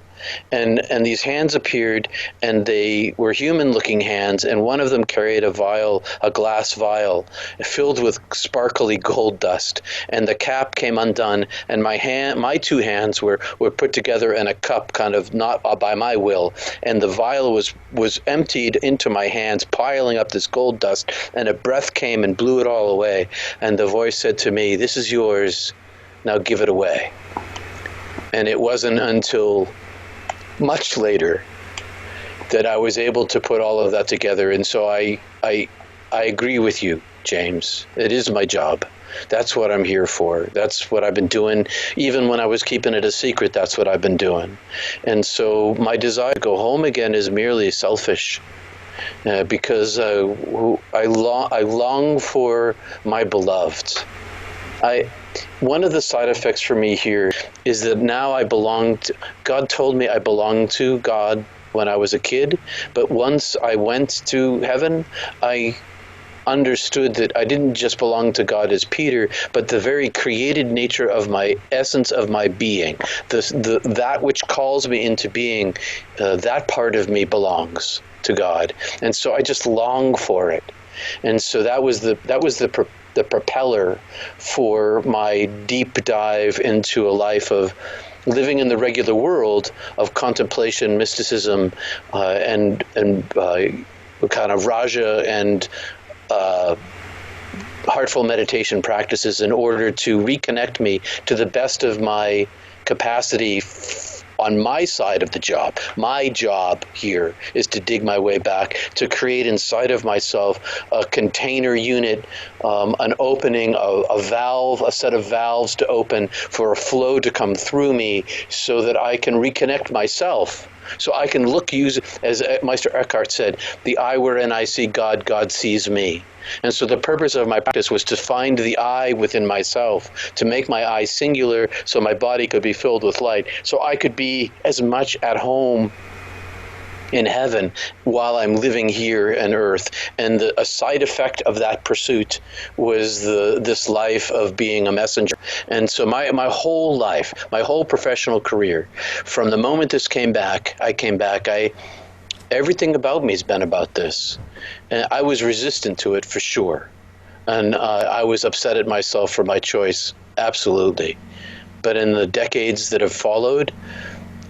and these hands appeared, and they were human-looking hands, and one of them carried a glass vial filled with sparkly gold dust, and the cap came undone, and my two hands were put together in a cup, kind of not by my will, and the vial was emptied into my hands, piling up this gold dust, and a breath came and blew it all away, and the voice said to me, "This is yours, now give it away." And it wasn't until much later that I was able to put all of that together. And so I agree with you, James. It is my job. That's what I'm here for. That's what I've been doing. Even when I was keeping it a secret, that's what I've been doing. And so my desire to go home again is merely selfish, because I long for my beloved. One of the side effects for me here is that now I belong to, God told me I belonged to God when I was a kid, but once I went to heaven, I understood that I didn't just belong to God as Peter, but the very created nature of my essence of my being, that which calls me into being, that part of me belongs to God, and so I just long for it, and so that was the propeller for my deep dive into a life of living in the regular world of contemplation, mysticism, and kind of raja and heartful meditation practices in order to reconnect me to the best of my capacity on my side of the job. My job here is to dig my way back, to create inside of myself a container unit, an opening, a valve, a set of valves to open for a flow to come through me so that I can reconnect myself. So I can use, as Meister Eckhart said, the eye wherein I see God, God sees me. And so the purpose of my practice was to find the I within myself, to make my I singular so my body could be filled with light, so I could be as much at home in heaven while I'm living here on earth. And a side effect of that pursuit was this life of being a messenger. And so my whole life, my whole professional career, from the moment this came back, everything about me has been about this. And I was resistant to it for sure. And I was upset at myself for my choice, absolutely. But in the decades that have followed,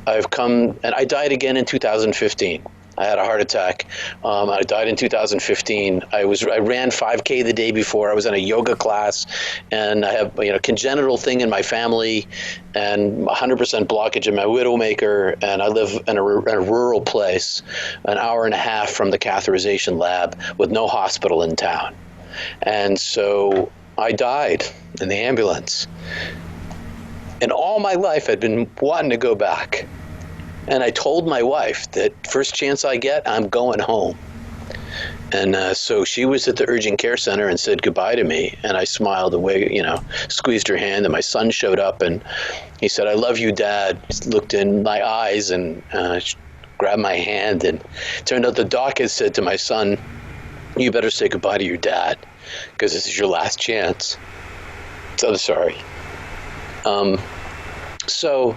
I've come, and I died again in 2015. I had a heart attack. I died in 2015. I ran 5K the day before. I was in a yoga class, and I have congenital thing in my family, and 100% blockage in my widowmaker. And I live in a rural place, an hour and a half from the catheterization lab, with no hospital in town. And so I died in the ambulance. And all my life I'd been wanting to go back. And I told my wife that first chance I get, I'm going home. And so she was at the urgent care center and said goodbye to me. And I smiled away, squeezed her hand. And my son showed up and he said, "I love you, Dad." He looked in my eyes and grabbed my hand. And it turned out the doc had said to my son, "You better say goodbye to your dad because this is your last chance." So I'm sorry. So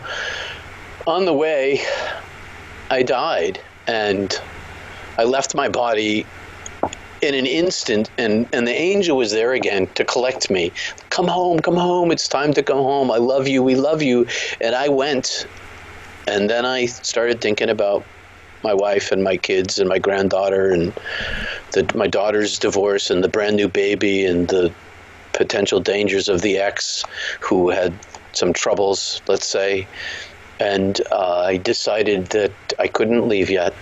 on the way, I died, and I left my body in an instant, and the angel was there again to collect me. Come home, it's time to go home. I love you, we love you. And I went, and then I started thinking about my wife and my kids and my granddaughter and my daughter's divorce and the brand new baby and the potential dangers of the ex who had some troubles, let's say. And I decided that I couldn't leave yet.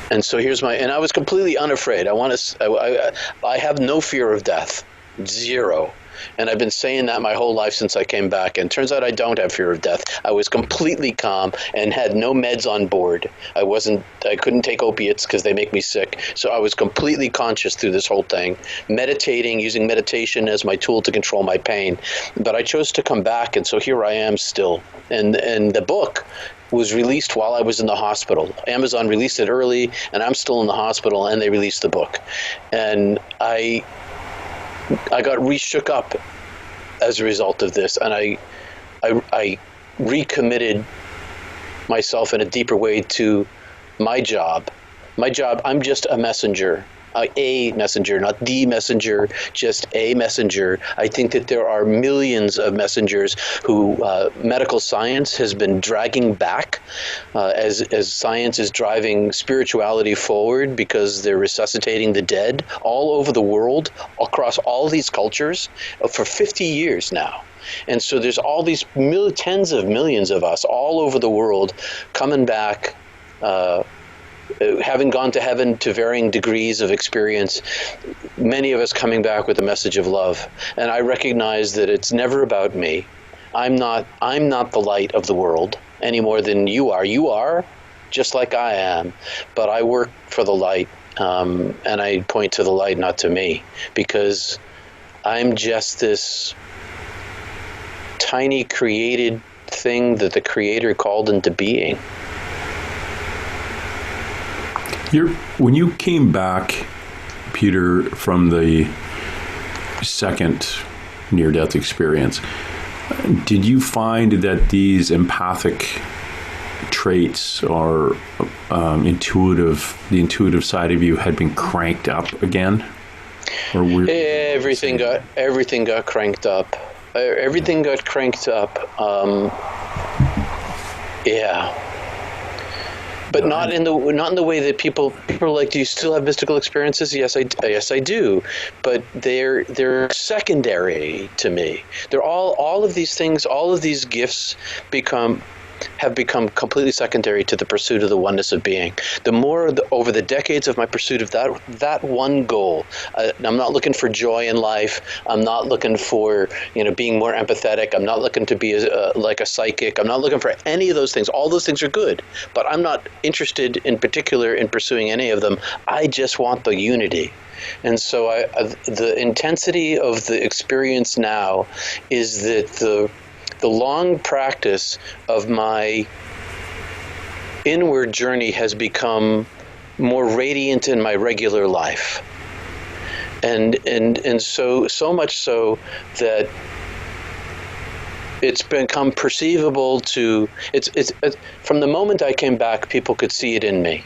And so and I was completely unafraid. I have no fear of death, zero. And I've been saying that my whole life since I came back. And it turns out I don't have fear of death. I was completely calm and had no meds on board. I couldn't take opiates because they make me sick. So I was completely conscious through this whole thing, meditating, using meditation as my tool to control my pain. But I chose to come back, and so here I am still. And the book was released while I was in the hospital. Amazon released it early, and I'm still in the hospital, and they released the book. And I got re-shook up as a result of this, and I recommitted myself in a deeper way to my job. I'm just a messenger. A messenger, not the messenger, just a messenger. I think that there are millions of messengers who medical science has been dragging back as science is driving spirituality forward because they're resuscitating the dead all over the world, across all these cultures, for 50 years now. And so there's all these tens of millions of us all over the world coming back, having gone to heaven to varying degrees of experience, many of us coming back with a message of love. And I recognize that it's never about me. I'm not the light of the world any more than you are. You are, just like I am. But I work for the light, and I point to the light, not to me, because I'm just this tiny created thing that the Creator called into being. When you came back, Peter, from the second near-death experience, did you find that these empathic traits or the intuitive side of you had been cranked up again? Or everything got cranked up. Everything got cranked up. Yeah. But not in the way that people are like, do you still have mystical experiences? Yes, I do. But they're secondary to me. They're all of these things, all of these gifts have become completely secondary to the pursuit of the oneness of being. Over the decades of my pursuit of that one goal, I'm not looking for joy in life. I'm not looking for being more empathetic. I'm not looking to be like a psychic. I'm not looking for any of those things. All those things are good, but I'm not interested in particular in pursuing any of them. I just want the unity. And so the intensity of the experience now is that the long practice of my inward journey has become more radiant in my regular life, and so much so that it's become perceivable to it's from the moment I came back, people could see it in me.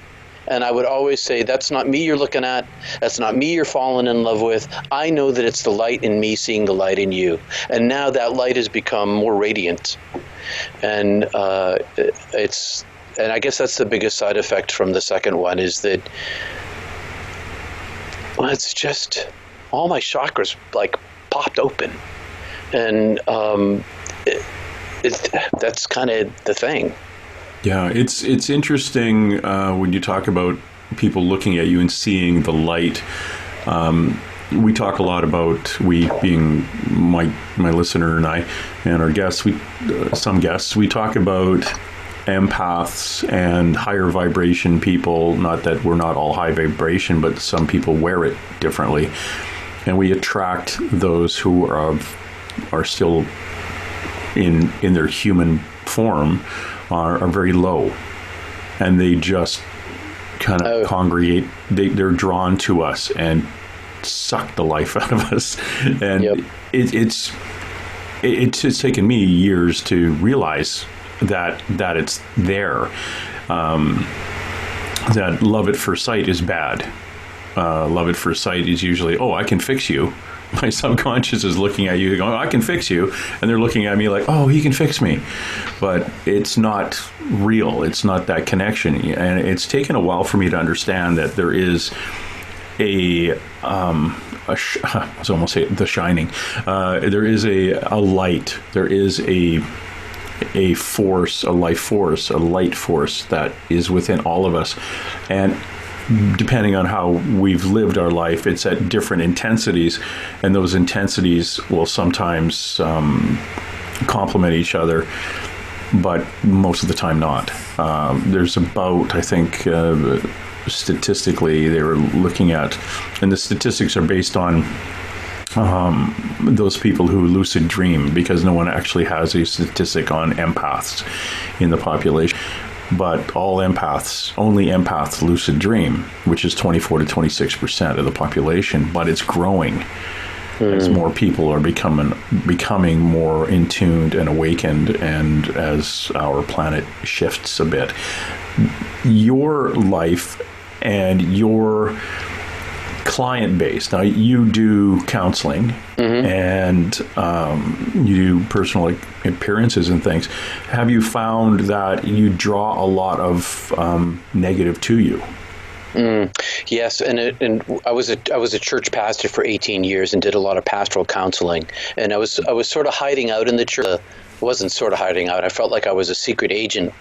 And I would always say, that's not me you're looking at. That's not me you're falling in love with. I know that it's the light in me seeing the light in you. And now that light has become more radiant. And and I guess that's the biggest side effect from the second one, is that, well, it's just all my chakras like popped open, and that's kind of the thing. Yeah, it's interesting when you talk about people looking at you and seeing the light. We talk a lot about, we being my listener and I and our guests, some guests, we talk about empaths and higher vibration people. Not that we're not all high vibration, but some people wear it differently, and we attract those who are still in their human form, are very low, and they just kind of congregate. They're drawn to us and suck the life out of us. And Yep. it's taken me years to realize that it's there. That love at first sight is bad. Love at first sight is usually, oh, I can fix you. My subconscious is looking at you going, oh, I can fix you. And they're looking at me like, oh, he can fix me. But it's not real. It's not that connection. And it's taken a while for me to understand that there is I was almost saying The Shining. There is a light. There is a force, a life force, a light force that is within all of us. And depending on how we've lived our life, it's at different intensities, and those intensities will sometimes complement each other, but most of the time not. There's about, I think, statistically, they were looking at, and the statistics are based on those people who lucid dream, because no one actually has a statistic on empaths in the population. But only empaths lucid dream, which is 24 to 26% of the population, but it's growing as more people are becoming more in tuned and awakened, and as our planet shifts a bit. Your life and your client base. Now, you do counseling, and you do personal appearances and things. Have you found that you draw a lot of negative to you? Yes, and I was a church pastor for 18 years and did a lot of pastoral counseling, and I was sort of hiding out in the church. I wasn't sort of hiding out. I felt like I was a secret agent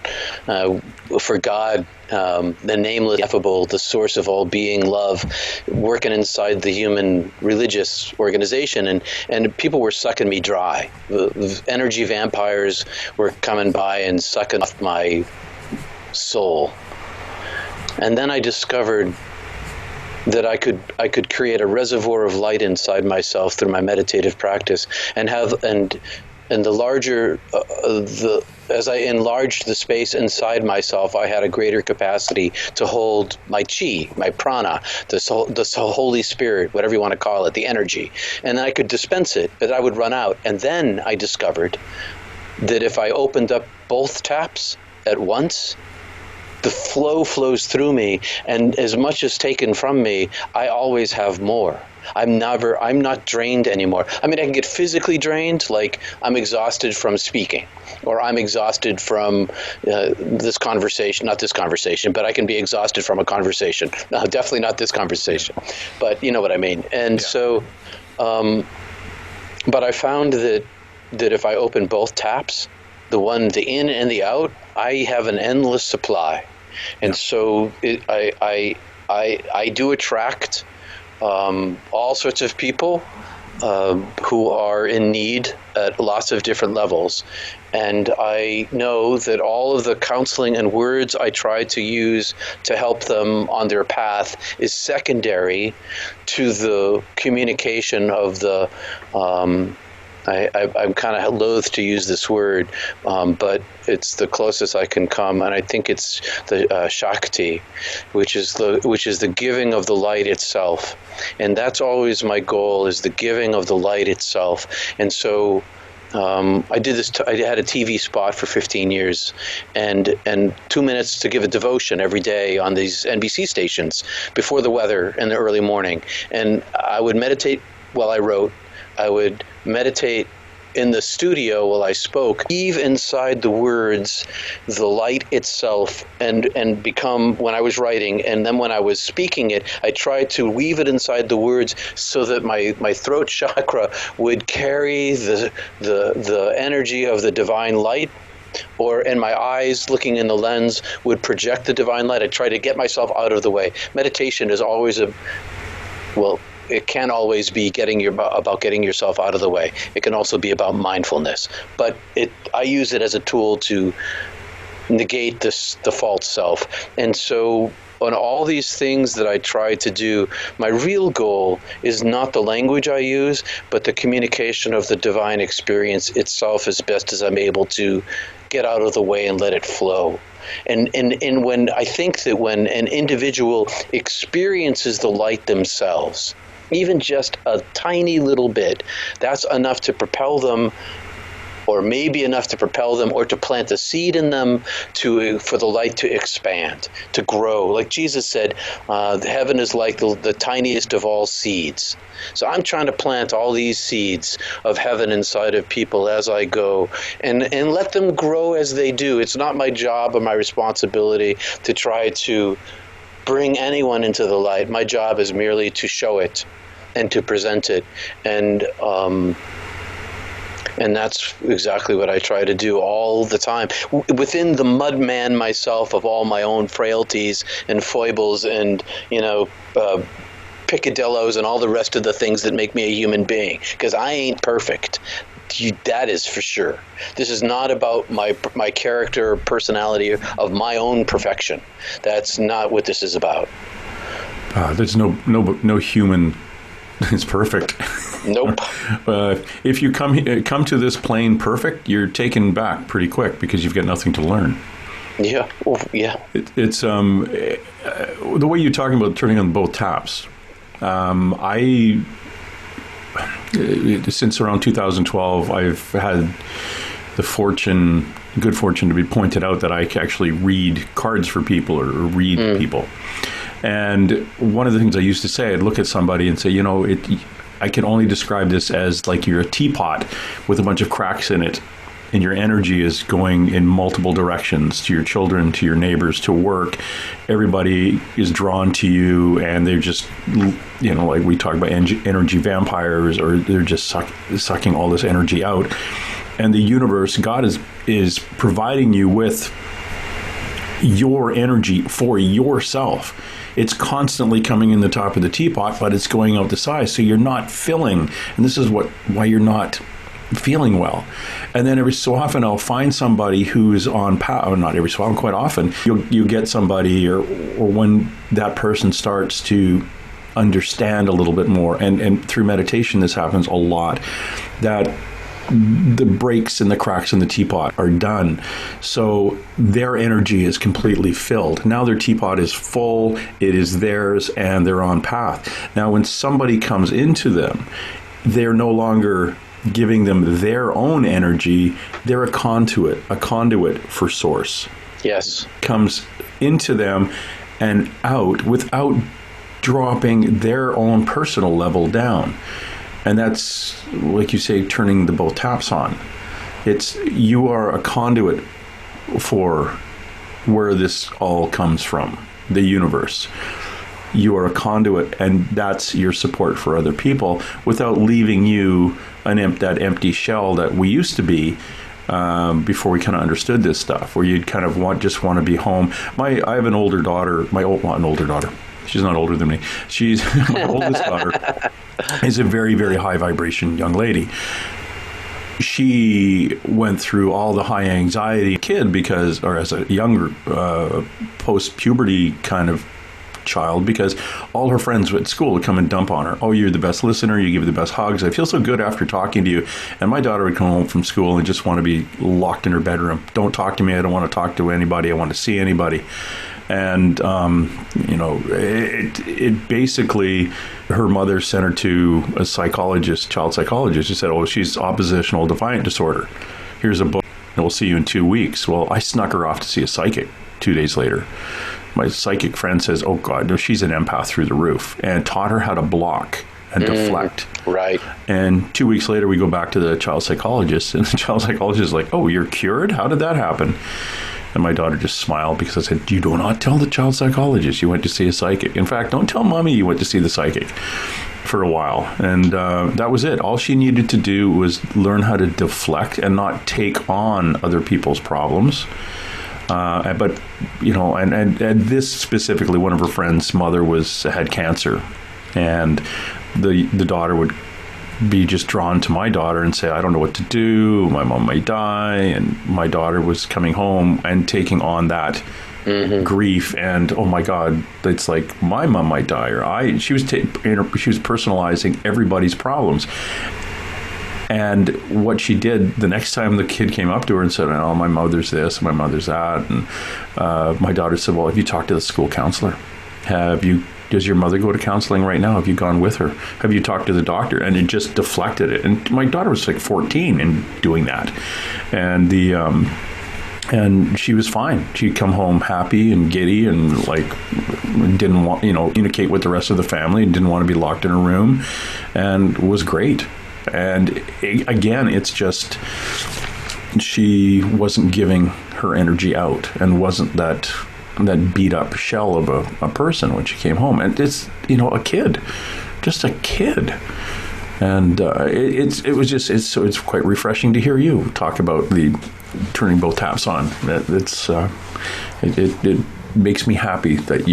for God, the nameless, ineffable, the source of all being, love, working inside the human religious organization, and people were sucking me dry. The energy vampires were coming by and sucking off my soul. And then I discovered that I could create a reservoir of light inside myself through my meditative practice, and the larger as I enlarged the space inside myself, I had a greater capacity to hold my chi, my prana, the Holy Spirit, whatever you want to call it, the energy, and then I could dispense it, but I would run out. And then I discovered that if I opened up both taps at once, the flow flows through me, and as much is taken from me, I always have more. I'm not drained anymore. I mean, I can get physically drained, like I'm exhausted from speaking, or I'm exhausted from this conversation, not this conversation, but I can be exhausted from a conversation. No, definitely not this conversation, but you know what I mean. And so, but I found that if I open both taps, the in and the out, I have an endless supply. And so I do attract all sorts of people who are in need at lots of different levels. And I know that all of the counseling and words I try to use to help them on their path is secondary to the communication of the I'm kind of loath to use this word, but it's the closest I can come, and I think it's the Shakti, which is the giving of the light itself, and that's always my goal, is the giving of the light itself. And so I did this. I had a TV spot for 15 years, and 2 minutes to give a devotion every day on these NBC stations before the weather in the early morning, and I would meditate while I wrote. I would meditate in the studio while I spoke, weave inside the words the light itself and become, when I was writing, and then when I was speaking it, I tried to weave it inside the words so that my throat chakra would carry the energy of the divine light, and my eyes looking in the lens would project the divine light. I try to get myself out of the way. Meditation is always it can always be about getting yourself out of the way. It can also be about mindfulness. But I use it as a tool to negate the false self. And so on all these things that I try to do, my real goal is not the language I use, but the communication of the divine experience itself as best as I'm able to get out of the way and let it flow. And when I think that when an individual experiences the light themselves, even just a tiny little bit, that's enough to propel them, or maybe enough to propel them or to plant a seed in them for the light to expand, to grow. Like Jesus said, heaven is like the tiniest of all seeds. So I'm trying to plant all these seeds of heaven inside of people as I go, and let them grow as they do. It's not my job or my responsibility to try to bring anyone into the light. My job is merely to show it and to present it. And that's exactly what I try to do all the time. Within the mud man myself of all my own frailties and foibles and, picadillos and all the rest of the things that make me a human being. Because I ain't perfect. That is for sure. This is not about my character or personality of my own perfection. That's not what this is about. There's no human is perfect. Nope. If you come to this plane perfect, you're taken back pretty quick because you've got nothing to learn. Yeah. Well, yeah. It's the way you're talking about turning on both taps. Since around 2012, I've had the good fortune to be pointed out that I can actually read cards for people or read people. And one of the things I used to say, I'd look at somebody and say, I can only describe this as like you're a teapot with a bunch of cracks in it, and your energy is going in multiple directions to your children, to your neighbors, to work. Everybody is drawn to you, and they're just, like we talk about energy vampires, or they're just sucking all this energy out. And the universe, God is providing you with your energy for yourself. It's constantly coming in the top of the teapot, but it's going out the side, so you're not filling. And this is why you're not feeling well. And then every so often I'll find somebody who's on power. Not every so often, quite often you get somebody, or when that person starts to understand a little bit more, and through meditation this happens a lot, that the breaks and the cracks in the teapot are done. So their energy is completely filled. Now their teapot is full, it is theirs, and they're on path. Now when somebody comes into them, they're no longer giving them their own energy. They're a conduit for source. Yes. Comes into them and out without dropping their own personal level down. And that's, like you say, turning the both taps on. You are a conduit for where this all comes from, the universe. You are a conduit, and that's your support for other people without leaving you that empty shell that we used to be before we kind of understood this stuff, where you'd kind of just want to be home. I have an older daughter, an older daughter. She's not older than me. She's my oldest daughter is a very, very high vibration young lady. She went through all the high anxiety as a younger post-puberty kind of child, because all her friends at school would come and dump on her. Oh, you're the best listener. You give the best hugs. I feel so good after talking to you. And my daughter would come home from school and just want to be locked in her bedroom. Don't talk to me. I don't want to talk to anybody. I want to see anybody. And, it basically, her mother sent her to a child psychologist. She said, she's oppositional defiant disorder. Here's a book, and we'll see you in 2 weeks. Well, I snuck her off to see a psychic 2 days later. My psychic friend says, oh God, no, she's an empath through the roof, and taught her how to block and deflect. Right. And 2 weeks later, we go back to the child psychologist, and the child psychologist is like, "Oh, you're cured? How did that happen?" And my daughter just smiled because I said, "You do not tell the child psychologist you went to see a psychic. In fact, don't tell mommy you went to see the psychic," for a while. And that was it. All she needed to do was learn how to deflect and not take on other people's problems. But, you know, and this specifically, one of her friends' mother had cancer. And the daughter would be just drawn to my daughter and say, "I don't know what to do. My mom might die." And my daughter was coming home and taking on that grief, and oh my God, it's like my mom might die, or she was personalizing everybody's problems. And what she did the next time the kid came up to her and said, "Oh, my mother's this, my mother's that," and my daughter said, "Well, have you talked to the school counselor? Does your mother go to counseling right now? Have you gone with her? Have you talked to the doctor?" And it just deflected it. And my daughter was like 14 and doing that. And and she was fine. She'd come home happy and giddy and like didn't want, communicate with the rest of the family, didn't want to be locked in a room, and was great. And again, it's just she wasn't giving her energy out and wasn't that beat up shell of a person when she came home. And it's, a kid, just a kid. And it's quite refreshing to hear you talk about the turning both taps on. It makes me happy that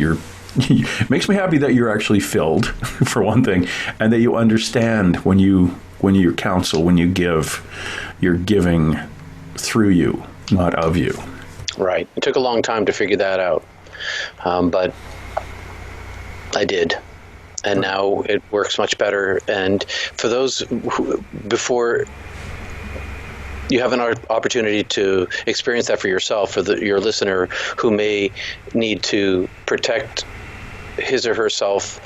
you're actually filled, for one thing, and that you understand when you counsel, when you give, you're giving through you, not of you. Right. It took a long time to figure that out, but I did. And now it works much better. And for those before you have an opportunity to experience that for yourself, for your listener who may need to protect his or herself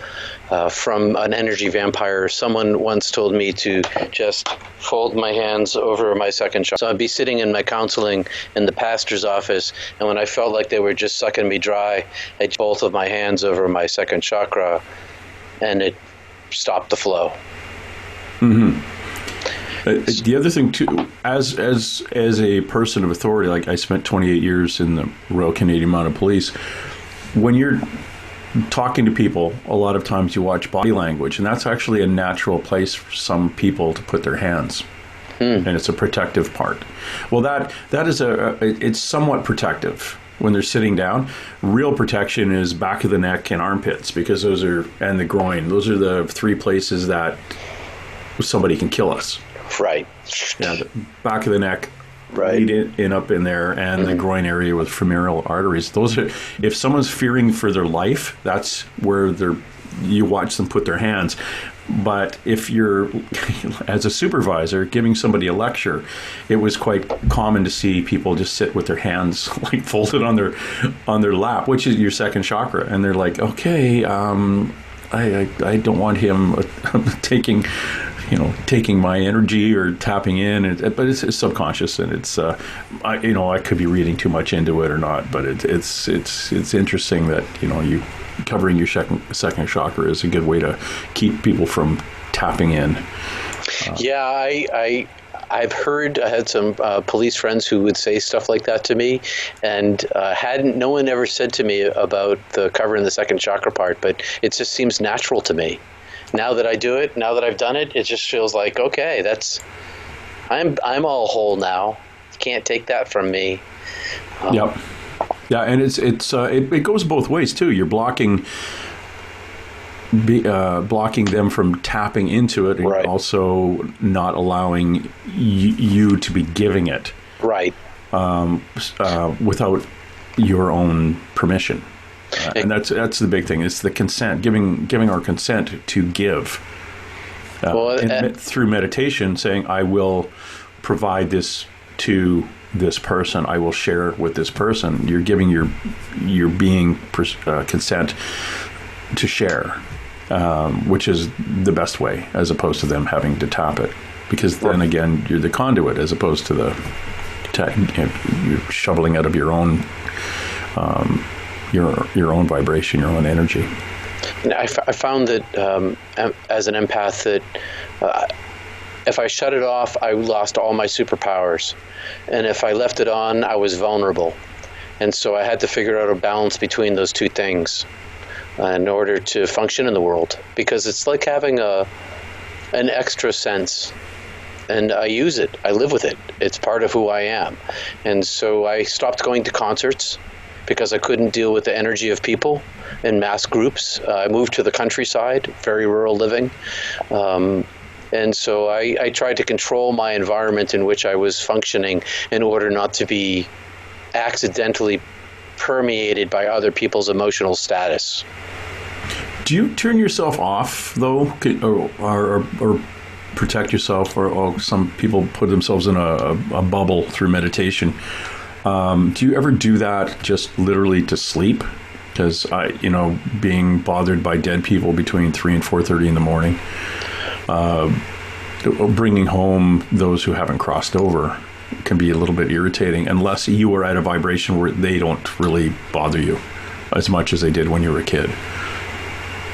from an energy vampire. Someone once told me to just fold my hands over my second chakra. So I'd be sitting in my counseling in the pastor's office, and when I felt like they were just sucking me dry, I'd both of my hands over my second chakra, and it stopped the flow. Mm-hmm. The other thing too, as a person of authority, like I spent 28 years in the Royal Canadian Mounted Police, when you're talking to people, a lot of times you watch body language, and that's actually a natural place for some people to put their hands. And it's a protective part. Well, that is it's somewhat protective when they're sitting down. Real protection is back of the neck and armpits, because and the groin. Those are the three places that somebody can kill us. Right. Yeah, the back of the neck, right, in up in there, and the groin area with femoral arteries. Those are, if someone's fearing for their life, that's where you watch them put their hands. But if you're, as a supervisor, giving somebody a lecture, it was quite common to see people just sit with their hands like folded on their lap, which is your second chakra, and they're like, okay, I don't want him taking my energy or tapping in, but it's subconscious, and it's I could be reading too much into it or not, but it's interesting that you covering your second chakra is a good way to keep people from tapping in. I've heard, I had some police friends who would say stuff like that to me, and no one ever said to me about the covering the second chakra part, but it just seems natural to me. Now that I do it, now that I've done it, it just feels like, okay, I'm all whole now. You can't take that from me. Yep. Yeah, and it goes both ways too. You're blocking them from tapping into it, and right, also not allowing you to be giving it, right, without your own permission. And that's the big thing. It's the consent, giving our consent to give. Through meditation, saying, I will provide this to this person, I will share with this person. You're giving your being consent to share, which is the best way, as opposed to them having to tap it. Because then again, you're the conduit, as opposed to you're shoveling out of your own your own vibration, your own energy. I found that as an empath that if I shut it off, I lost all my superpowers. And if I left it on, I was vulnerable. And so I had to figure out a balance between those two things in order to function in the world. Because it's like having an extra sense. And I use it. I live with it. It's part of who I am. And so I stopped going to concerts because I couldn't deal with the energy of people in mass groups. I moved to the countryside, very rural living. And so I tried to control my environment in which I was functioning in order not to be accidentally permeated by other people's emotional status. Do you turn yourself off, though, or protect yourself? Or some people put themselves in a bubble through meditation. Do you ever do that just literally to sleep? Because being bothered by dead people between 3 and 4:30 in the morning, bringing home those who haven't crossed over can be a little bit irritating, unless you are at a vibration where they don't really bother you as much as they did when you were a kid.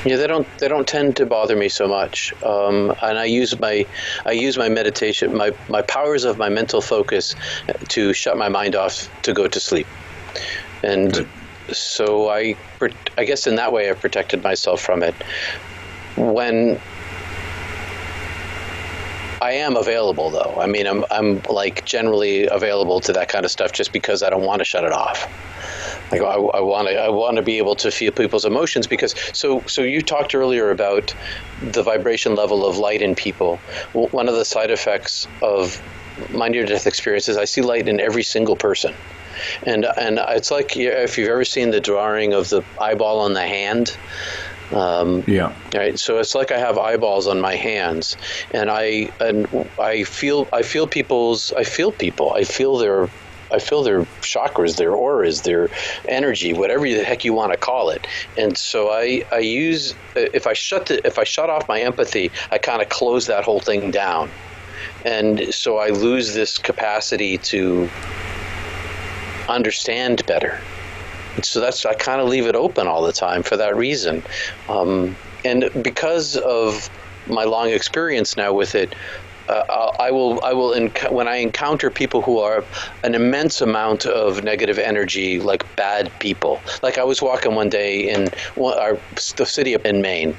Yeah, they don't tend to bother me so much, and I use my meditation, my powers of my mental focus to shut my mind off to go to sleep, and Good. So I guess in that way I've protected myself from it. When I am available, though. I mean, I'm like generally available to that kind of stuff just because I don't want to shut it off. Like I want to be able to feel people's emotions because so you talked earlier about the vibration level of light in people. One of the side effects of my near-death experience is I see light in every single person. And it's like if you've ever seen the drawing of the eyeball on the hand. Yeah. Right. So it's like I have eyeballs on my hands, and I feel people. I feel their chakras, their auras, their energy, whatever the heck you want to call it. And so I use if I shut off my empathy, I kind of close that whole thing down, and so I lose this capacity to understand better. So I kind of leave it open all the time for that reason. And because of my long experience now with it, I will when I encounter people who are an immense amount of negative energy, like bad people. Like I was walking one day in the city up in Maine,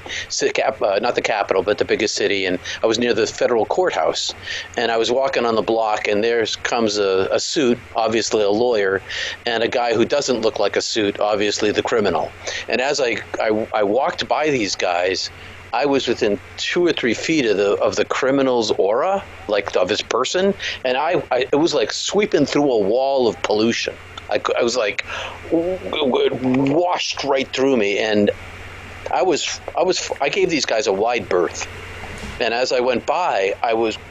not the capital, but the biggest city, and I was near the federal courthouse, and I was walking on the block, and there comes a suit, obviously a lawyer, and a guy who doesn't look like a suit, obviously the criminal. And as I walked by these guys, I was within 2 or 3 feet of the criminal's aura, like of his person, and it was like sweeping through a wall of pollution. I was like washed right through me, and I gave these guys a wide berth. And as I went by,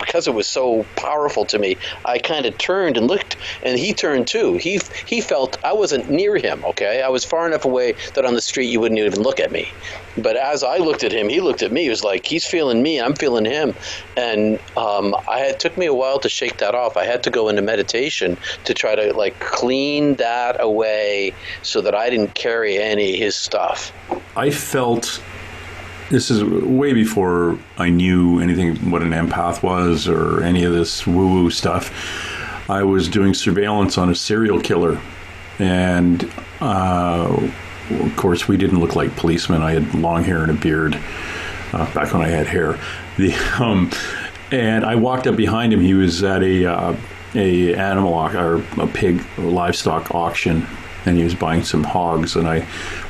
because it was so powerful to me, I kind of turned and looked, and he turned too. He felt I wasn't near him, okay? I was far enough away that on the street you wouldn't even look at me. But as I looked at him, he looked at me. It was like he's feeling me, I'm feeling him. And it took me a while to shake that off. I had to go into meditation to try to like clean that away so that I didn't carry any of his stuff. I felt... This is way before I knew anything what an empath was or any of this woo-woo stuff. I was doing surveillance on a serial killer. And, of course, we didn't look like policemen. I had long hair and a beard back when I had hair. And I walked up behind him. He was at a animal or a pig or livestock auction, and he was buying some hogs. And I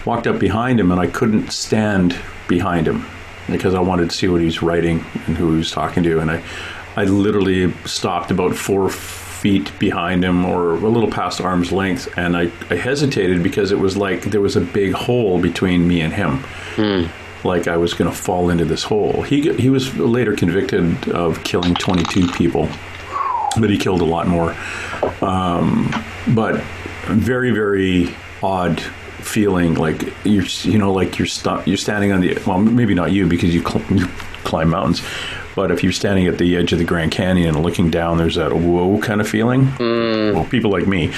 walked up behind him, and I couldn't stand behind him because I wanted to see what he was writing and who he was talking to, and I literally stopped about 4 feet behind him or a little past arm's length, and I hesitated because it was like there was a big hole between me and him. Like I was going to fall into this hole. He was later convicted of killing 22 people, but he killed a lot more. But very, very odd feeling, like you're standing on the, well, maybe not you because you climb mountains, but if you're standing at the edge of the Grand Canyon and looking down, there's that whoa kind of feeling. Well, people like me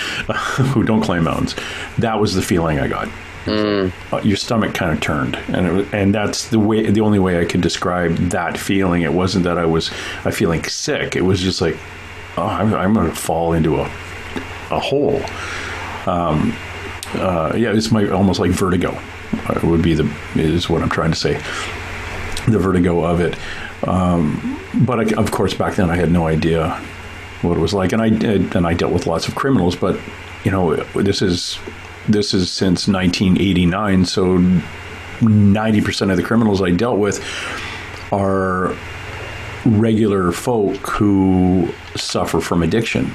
who don't climb mountains, that was the feeling I got. Your stomach kind of turned, and that's the only way I could describe that feeling. It wasn't that I feeling sick. It was just like, oh, I'm going to fall into a hole. It's almost like vertigo. Is what I'm trying to say. The vertigo of it. But of course, back then I had no idea what it was like, and I dealt with lots of criminals. But this is since 1989, so 90% of the criminals I dealt with are regular folk who suffer from addiction.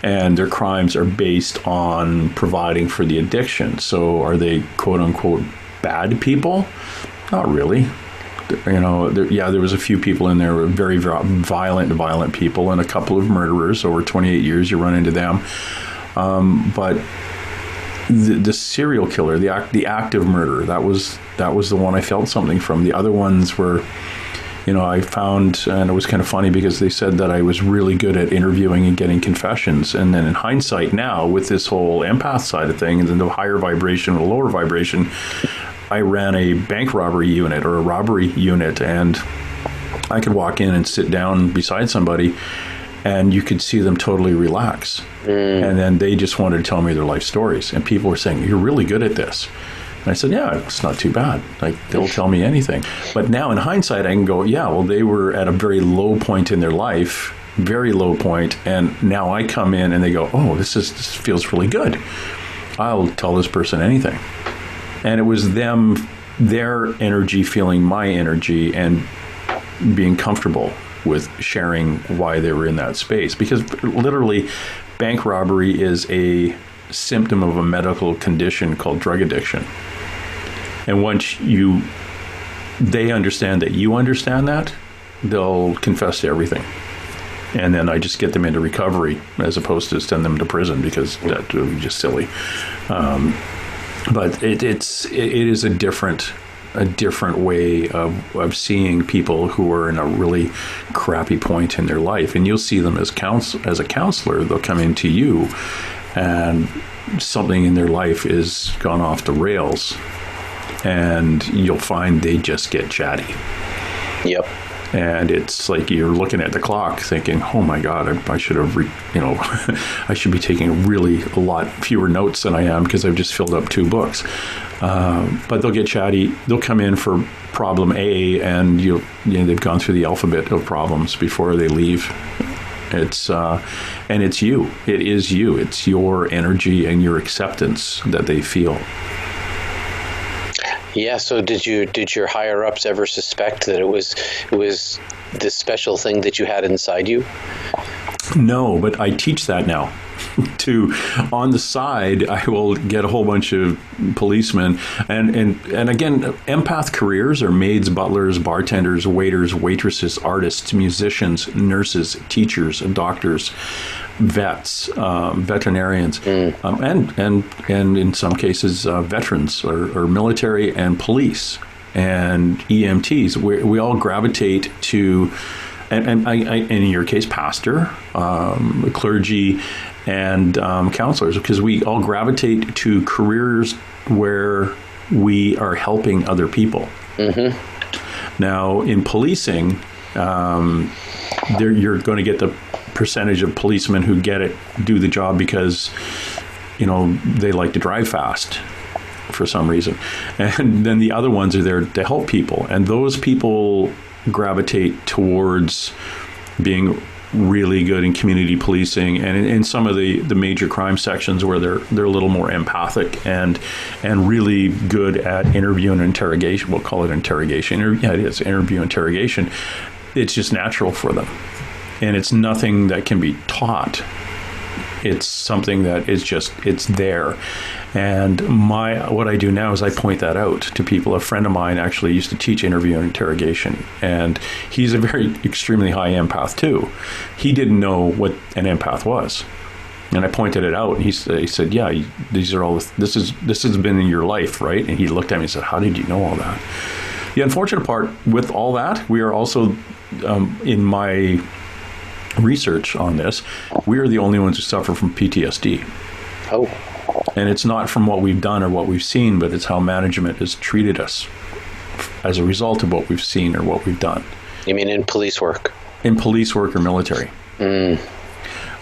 And their crimes are based on providing for the addiction. So are they quote unquote bad people? Not really. There was a few people in there who were very violent people, and a couple of murderers. Over 28 years, you run into them. But the serial killer, the active murderer, that was the one I felt something from. The other ones were, I found, and it was kind of funny because they said that I was really good at interviewing and getting confessions. And then in hindsight now, with this whole empath side of things and the higher vibration or lower vibration, I ran a bank robbery unit or a robbery unit, and I could walk in and sit down beside somebody, and you could see them totally relax. And then they just wanted to tell me their life stories. And people were saying, you're really good at this. And I said, yeah, it's not too bad. Like, they'll tell me anything. But now in hindsight, I can go, yeah, well, they were at a very low point in their life, very low point. And now I come in and they go, oh, this feels really good. I'll tell this person anything. And it was them, their energy feeling my energy and being comfortable with sharing why they were in that space. Because literally, bank robbery is a symptom of a medical condition called drug addiction. And once they understand that you understand that, they'll confess to everything. And then I just get them into recovery as opposed to send them to prison, because that would be just silly. But it is a different way of seeing people who are in a really crappy point in their life. And you'll see them as a counselor. They'll come into you and something in their life is gone off the rails, and you'll find they just get chatty. Yep. And it's like you're looking at the clock thinking, oh my God, I should have, I should be taking a lot fewer notes than I am, because I've just filled up 2 books. But they'll get chatty. They'll come in for problem A, and they've gone through the alphabet of problems before they leave. It's and it's you. It is you. It's your energy and your acceptance that they feel. Yeah. So did your higher ups ever suspect that it was this special thing that you had inside you? No, but I teach that now. On the side, I will get a whole bunch of policemen, and again, empath careers are maids, butlers, bartenders, waiters, waitresses, artists, musicians, nurses, teachers, doctors, vets, veterinarians, and in some cases veterans or military and police and EMTs. We all gravitate to, and in your case, pastor, clergy, and counselors, because we all gravitate to careers where we are helping other people. Mm-hmm. Now, in policing, you're going to get the percentage of policemen who do the job because, they like to drive fast for some reason. And then the other ones are there to help people. And those people gravitate towards being really good in community policing and in some of the major crime sections where they're a little more empathic and really good at interview and interrogation. We'll call it interrogation. Yeah, it is interview interrogation. It's just natural for them. And it's nothing that can be taught. It's something that it's there. And what I do now is I point that out to people. A friend of mine actually used to teach interview and interrogation, and he's a very extremely high empath too. He didn't know what an empath was. And I pointed it out, and he said, yeah, these are all, this has been in your life, right? And he looked at me and said, how did you know all that? The unfortunate part with all that, we are also, in my research on this, we are the only ones who suffer from PTSD. Oh. And it's not from what we've done or what we've seen, but it's how management has treated us as a result of what we've seen or what we've done. You mean in police work? In police work or military.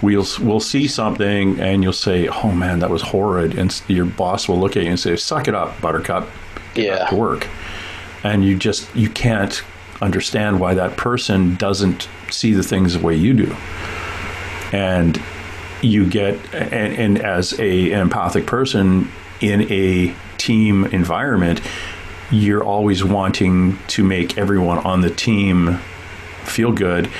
We'll see something and you'll say, oh man, that was horrid. And your boss will look at you and say, suck it up, buttercup. Get back to work. And you can't understand why that person doesn't see the things the way you do. And you get, and as an empathic person in a team environment, you're always wanting to make everyone on the team feel good,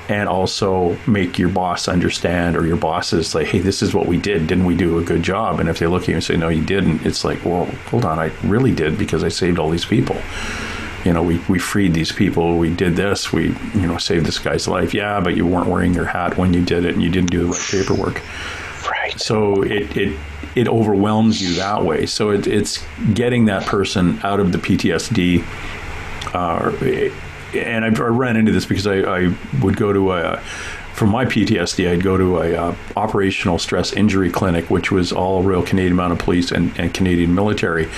and also make your boss understand, or your bosses like, hey, this is what we did. Didn't we do a good job? And if they look at you and say, no, you didn't, it's like, well, hold on, I really did, because I saved all these people. We freed these people. We did this. We, saved this guy's life. Yeah, but you weren't wearing your hat when you did it, and you didn't do the right paperwork. Right. So it overwhelms you that way. So it's getting that person out of the PTSD. And I ran into this because I would go to for my PTSD, I'd go to a operational stress injury clinic, which was all Royal Canadian Mounted Police and Canadian military.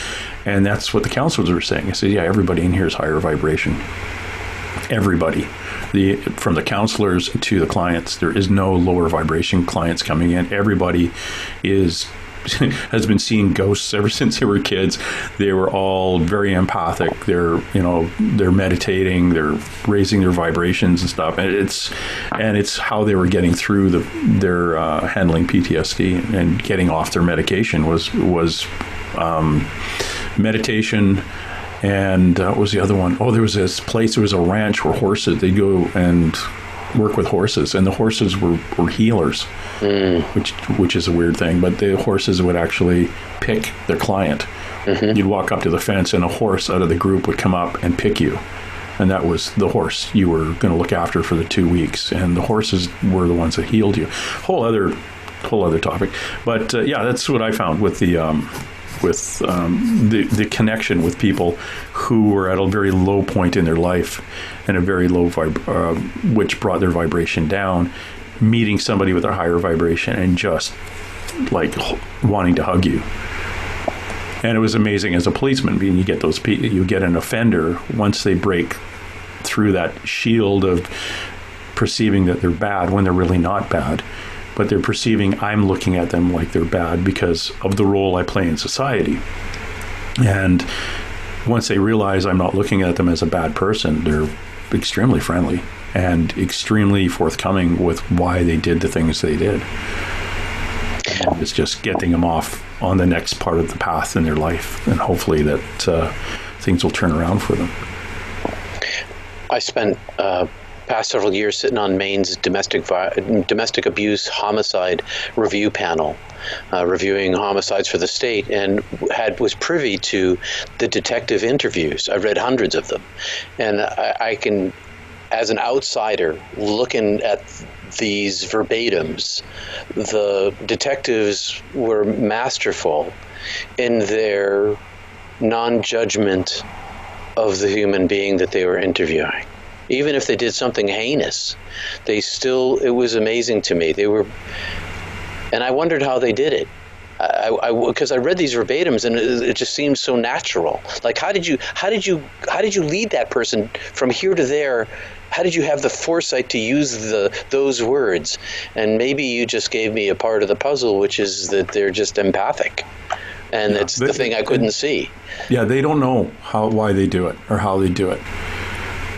And that's what the counselors were saying. I said, yeah, everybody in here is higher vibration. Everybody. From the counselors to the clients, there is no lower vibration clients coming in. Everybody has been seeing ghosts ever since they were kids. They were all very empathic. They're meditating, they're raising their vibrations and stuff. And it's how they were getting through their handling PTSD and getting off their medication was meditation. And what was the other one? Oh, there was this place, there was a ranch where horses, they'd go and work with horses, and the horses were healers, which is a weird thing, but the horses would actually pick their client. You'd walk up to the fence and a horse out of the group would come up and pick you, and that was the horse you were going to look after for the 2 weeks, and the horses were the ones that healed you. Whole other topic, but yeah, that's what I found with the connection with people who were at a very low point in their life and a very low which brought their vibration down, meeting somebody with a higher vibration and just like wanting to hug you. And it was amazing as a policeman, being you get an offender, once they break through that shield of perceiving that they're bad when they're really not bad, but they're perceiving I'm looking at them like they're bad because of the role I play in society. And once they realize I'm not looking at them as a bad person, they're extremely friendly and extremely forthcoming with why they did the things they did. And it's just getting them off on the next part of the path in their life, and hopefully that things will turn around for them. I spent past several years sitting on Maine's domestic abuse homicide review panel, reviewing homicides for the state, and was privy to the detective interviews. I read hundreds of them, and I can, as an outsider looking at these verbatims, the detectives were masterful in their non-judgment of the human being that they were interviewing. Even if they did something heinous, it was amazing to me. And I wondered how they did it. Because I read these verbatims and it just seemed so natural. Like, how did you lead that person from here to there? How did you have the foresight to use those words? And maybe you just gave me a part of the puzzle, which is that they're just empathic. And it's the thing I couldn't see. Yeah, they don't know why they do it or how they do it.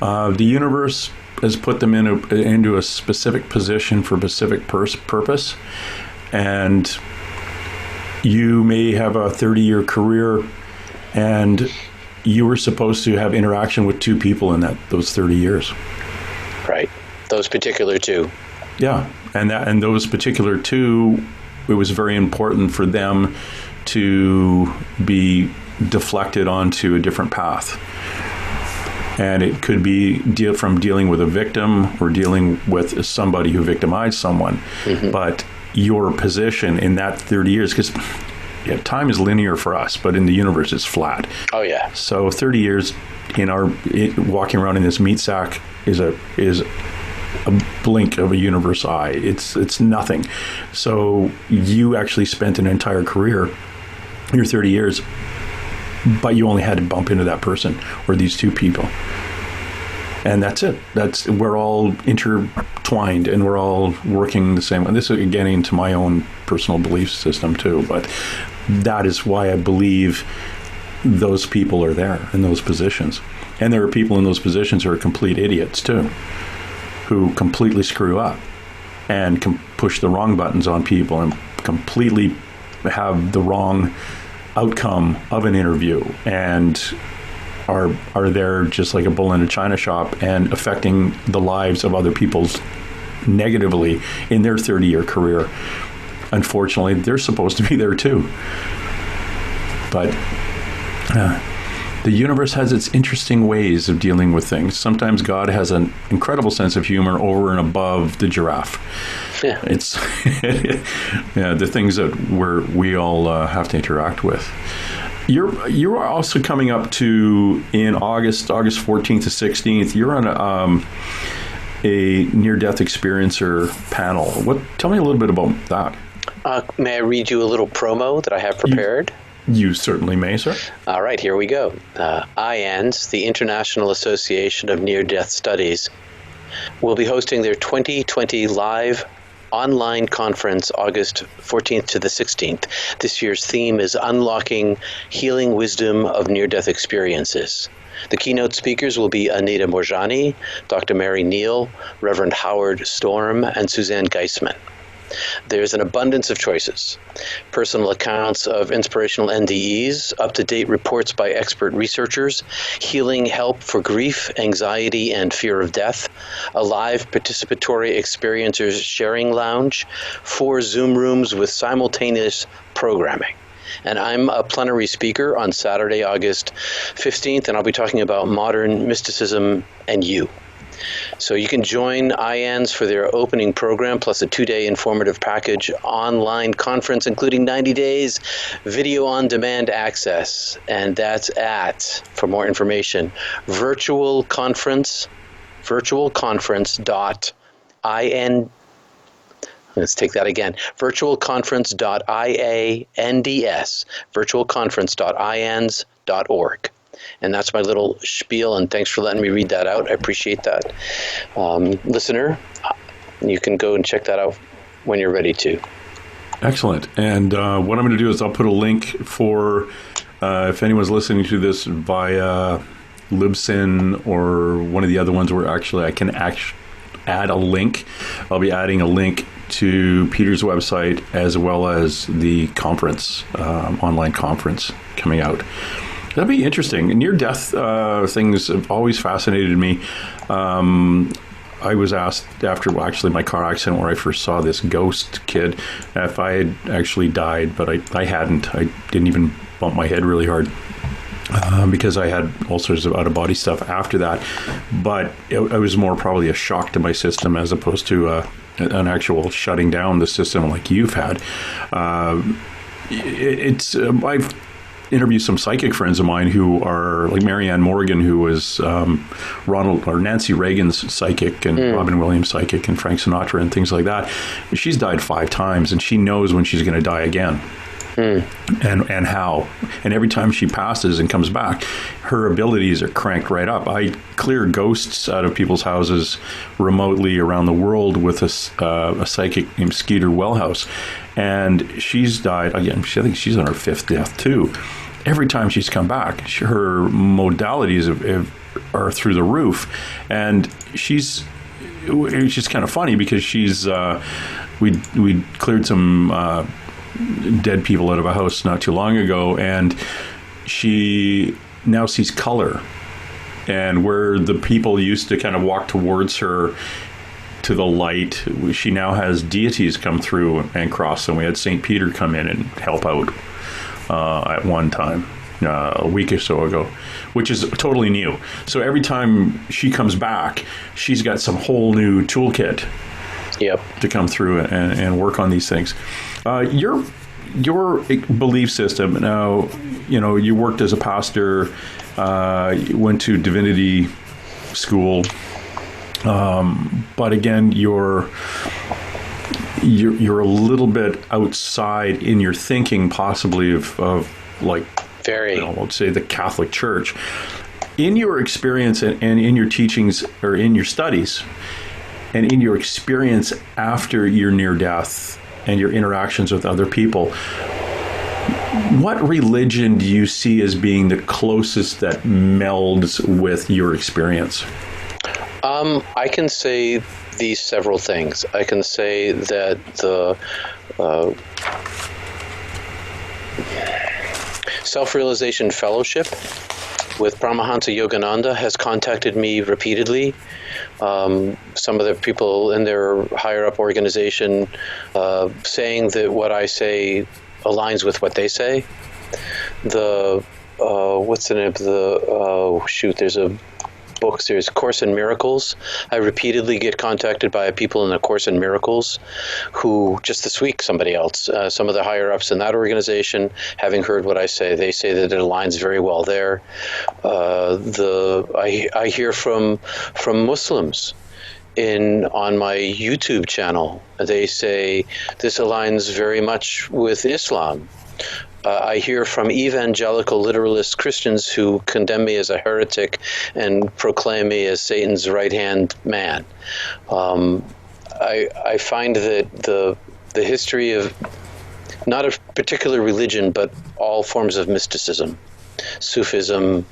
The universe has put them into a specific position for a specific purpose, and you may have a 30-year career, and you were supposed to have interaction with two people in those 30 years. Right. Those particular two. Yeah, and those particular two, it was very important for them to be deflected onto a different path. And it could be from dealing with a victim or dealing with somebody who victimized someone. Mm-hmm. But your position in that 30 years, because time is linear for us, but in the universe it's flat. Oh, yeah. So 30 years walking around in this meat sack is a blink of a universe eye. It's nothing. So you actually spent an entire career, your 30 years, but you only had to bump into that person or these two people. And that's it. We're all intertwined and we're all working the same way. This is getting into my own personal belief system too, but that is why I believe those people are there in those positions. And there are people in those positions who are complete idiots too, who completely screw up and can push the wrong buttons on people and completely have the wrong outcome of an interview and are there just like a bull in a china shop and affecting the lives of other people's negatively in their 30-year career. Unfortunately, they're supposed to be there too. But the universe has its interesting ways of dealing with things. Sometimes God has an incredible sense of humor over and above the giraffe. Yeah. It's the things that we all have to interact with. You're also coming up to in August 14th to 16th. You're on a near-death experiencer panel. Tell me a little bit about that. May I read you a little promo that I have prepared? You certainly may, sir. All right, here we go. IANDS, the International Association of Near-Death Studies, will be hosting their 2020 live online conference August 14th to the 16th. This year's theme is Unlocking Healing Wisdom of Near-Death Experiences. The keynote speakers will be Anita Morjani, Dr. Mary Neal, Reverend Howard Storm, and Suzanne Geisman. There's an abundance of choices. Personal accounts of inspirational NDEs, up-to-date reports by expert researchers, healing help for grief, anxiety, and fear of death, a live participatory experiencers sharing lounge, 4 Zoom rooms with simultaneous programming. And I'm a plenary speaker on Saturday, August 15th, and I'll be talking about modern mysticism and you. So you can join IANDS for their opening program, plus a 2-day informative package online conference, including 90 days video on demand access. And that's for more information, virtualconference.in. Let's take that again. Virtualconference.iands, virtualconference.iands.org. And that's my little spiel, and thanks for letting me read that out. I appreciate that. Listener, you can go and check that out when you're ready to. Excellent. And what I'm going to do is I'll put a link for, if anyone's listening to this via Libsyn or one of the other ones where actually I can add a link. I'll be adding a link to Peter's website as well as the conference, online conference coming out. That'd be interesting. Near-death things have always fascinated me. I was asked after my car accident where I first saw this ghost kid if I had actually died, but I hadn't. I didn't even bump my head really hard because I had all sorts of out-of-body stuff after that. But it was more probably a shock to my system as opposed to an actual shutting down the system like you've had. I've interview some psychic friends of mine who are like Marianne Morgan, who was Ronald or Nancy Reagan's psychic, and Robin Williams' psychic, and Frank Sinatra and things like that. She's died 5 times, and she knows when she's going to die again. And how. And every time she passes and comes back, her abilities are cranked right up. I clear ghosts out of people's houses remotely around the world with a psychic named Skeeter Wellhouse. And she's died, again, I think she's on her 5th death too. Every time she's come back, her modalities are through the roof. And it's just kind of funny because we cleared some dead people out of a house not too long ago, and she now sees color, and where the people used to kind of walk towards her to the light, she now has deities come through and cross, and we had St. Peter come in and help out at one time a week or so ago, which is totally new. So every time she comes back, she's got some whole new toolkit to come through and work on these things. Your belief system now, you worked as a pastor, you went to divinity school, But again, you're a little bit outside in your thinking, possibly of like, very, let's say the Catholic Church. In your experience and in your teachings or in your studies, and in your experience after your near death and your interactions with other people, what religion do you see as being the closest that melds with your experience? I can say these several things. I can say that the Self-Realization Fellowship with Paramahansa Yogananda has contacted me repeatedly. Some of the people in their higher-up organization saying that what I say aligns with what they say. What's the name of there's a book series, Course in Miracles. I repeatedly get contacted by people in the Course in Miracles who, just this week, somebody else, some of the higher-ups in that organization, having heard what I say, they say that it aligns very well there. I hear from Muslims on my YouTube channel. They say this aligns very much with Islam. I hear from evangelical literalist Christians who condemn me as a heretic and proclaim me as Satan's right-hand man. I find that the history of not a particular religion, but all forms of mysticism, Sufism,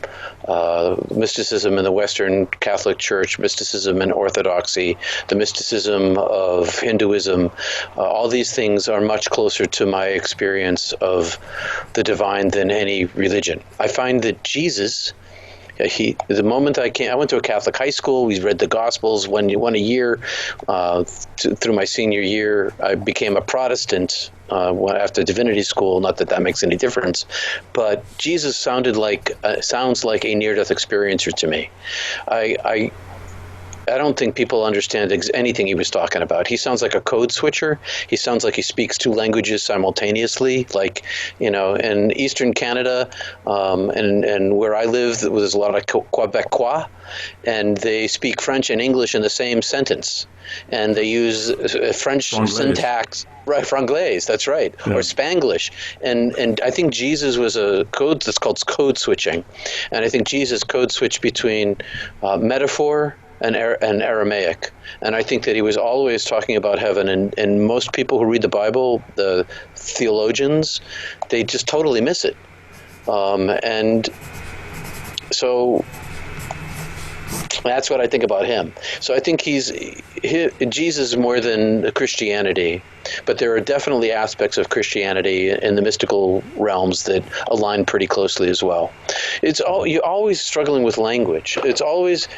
mysticism in the Western Catholic Church, mysticism in Orthodoxy, the mysticism of Hinduism, all these things are much closer to my experience of the divine than any religion. I find that Jesus, the moment I went to a Catholic high school. We read the Gospels one a year. Through my senior year, I became a Protestant after divinity school. Not that makes any difference, but Jesus sounds like a near-death experiencer to me. I don't think people understand anything he was talking about. He sounds like a code switcher. He sounds like he speaks two languages simultaneously. Like, in Eastern Canada and where I live, there's a lot of Quebecois, and they speak French and English in the same sentence. And they use French syntax. Right, Franglais, that's right, yeah. Or Spanglish. And I think Jesus was a code that's called code switching. And I think Jesus code switched between metaphor and Aramaic. And I think that he was always talking about heaven. And most people who read the Bible, the theologians, they just totally miss it. And so that's what I think about him. So I think Jesus more than Christianity, but there are definitely aspects of Christianity in the mystical realms that align pretty closely as well. You're always struggling with language. It's always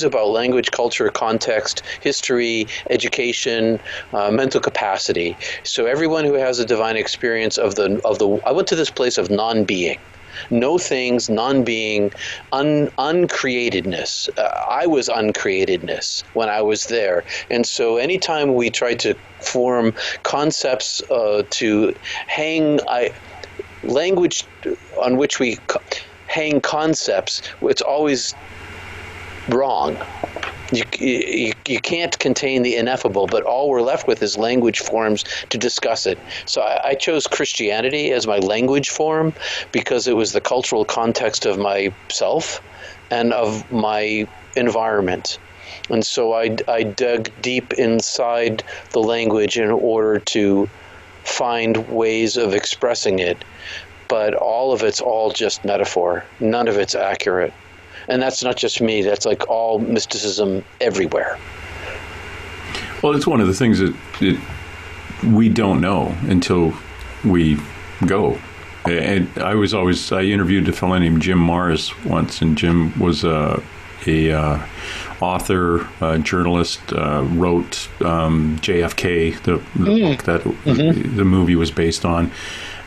about language, culture, context, history, education, mental capacity. So everyone who has a divine experience of I went to this place of non-being. No things, non-being, uncreatedness. I was uncreatedness when I was there. And so anytime we try to form concepts to hang language on which we hang concepts, it's always wrong. You can't contain the ineffable, but all we're left with is language forms to discuss it. So I chose Christianity as my language form because it was the cultural context of myself and of my environment. And so I dug deep inside the language in order to find ways of expressing it. But all of it's all just metaphor. None of it's accurate. And that's not just me. That's like all mysticism everywhere. Well, it's one of the things that we don't know until we go. And I interviewed a fellow named Jim Mars once, and Jim was a author, journalist, wrote JFK, the book that the movie was based on.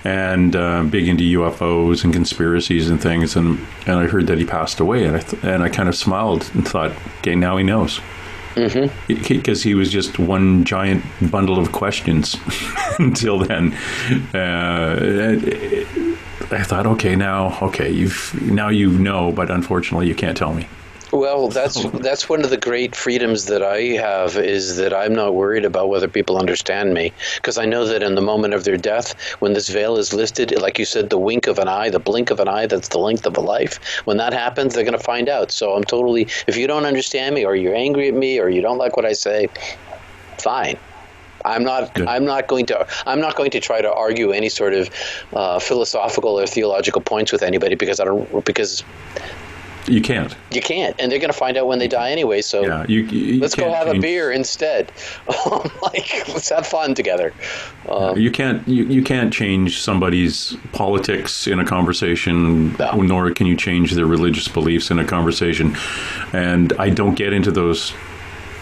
And big into UFOs and conspiracies and things, and I heard that he passed away, and I kind of smiled and thought, okay, now he knows, because he was just one giant bundle of questions until then. I thought, okay, now you know, but unfortunately, you can't tell me. Well, that's one of the great freedoms that I have, is that I'm not worried about whether people understand me, because I know that in the moment of their death, when this veil is lifted, like you said, the wink of an eye, the blink of an eye, that's the length of a life. When that happens, they're going to find out. So I'm totally, if you don't understand me, or you're angry at me, or you don't like what I say, fine. I'm not going to try to argue any sort of philosophical or theological points with anybody, because you can't. You can't, and they're going to find out when they die anyway. So let's go have a beer instead. Let's have fun together. You can't change somebody's politics in a conversation, nor can you change their religious beliefs in a conversation. And I don't get into those.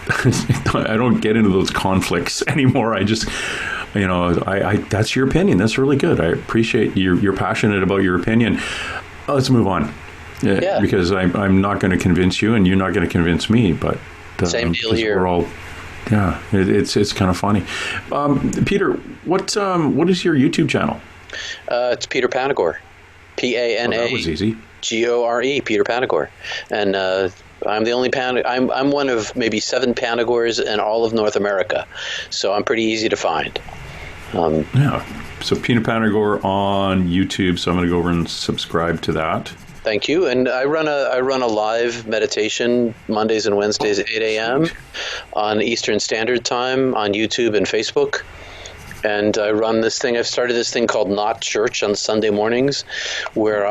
I don't get into those conflicts anymore. I just, that's your opinion. That's really good. I appreciate you're passionate about your opinion. Let's move on. Yeah. Because I'm not going to convince you, and you're not going to convince me. But same deal here. We're all, it's kind of funny. Peter, what is your YouTube channel? It's Peter Panagore, Panagore, that was easy. Peter Panagore, and I'm the only I'm one of maybe 7 Panagores in all of North America, so I'm pretty easy to find. So Peter Panagore on YouTube. So I'm going to go over and subscribe to that. Thank you. And I run a live meditation Mondays and Wednesdays at 8 a.m. on Eastern Standard Time on YouTube and Facebook. And I run this thing. I've started this thing called Not Church on Sunday mornings, where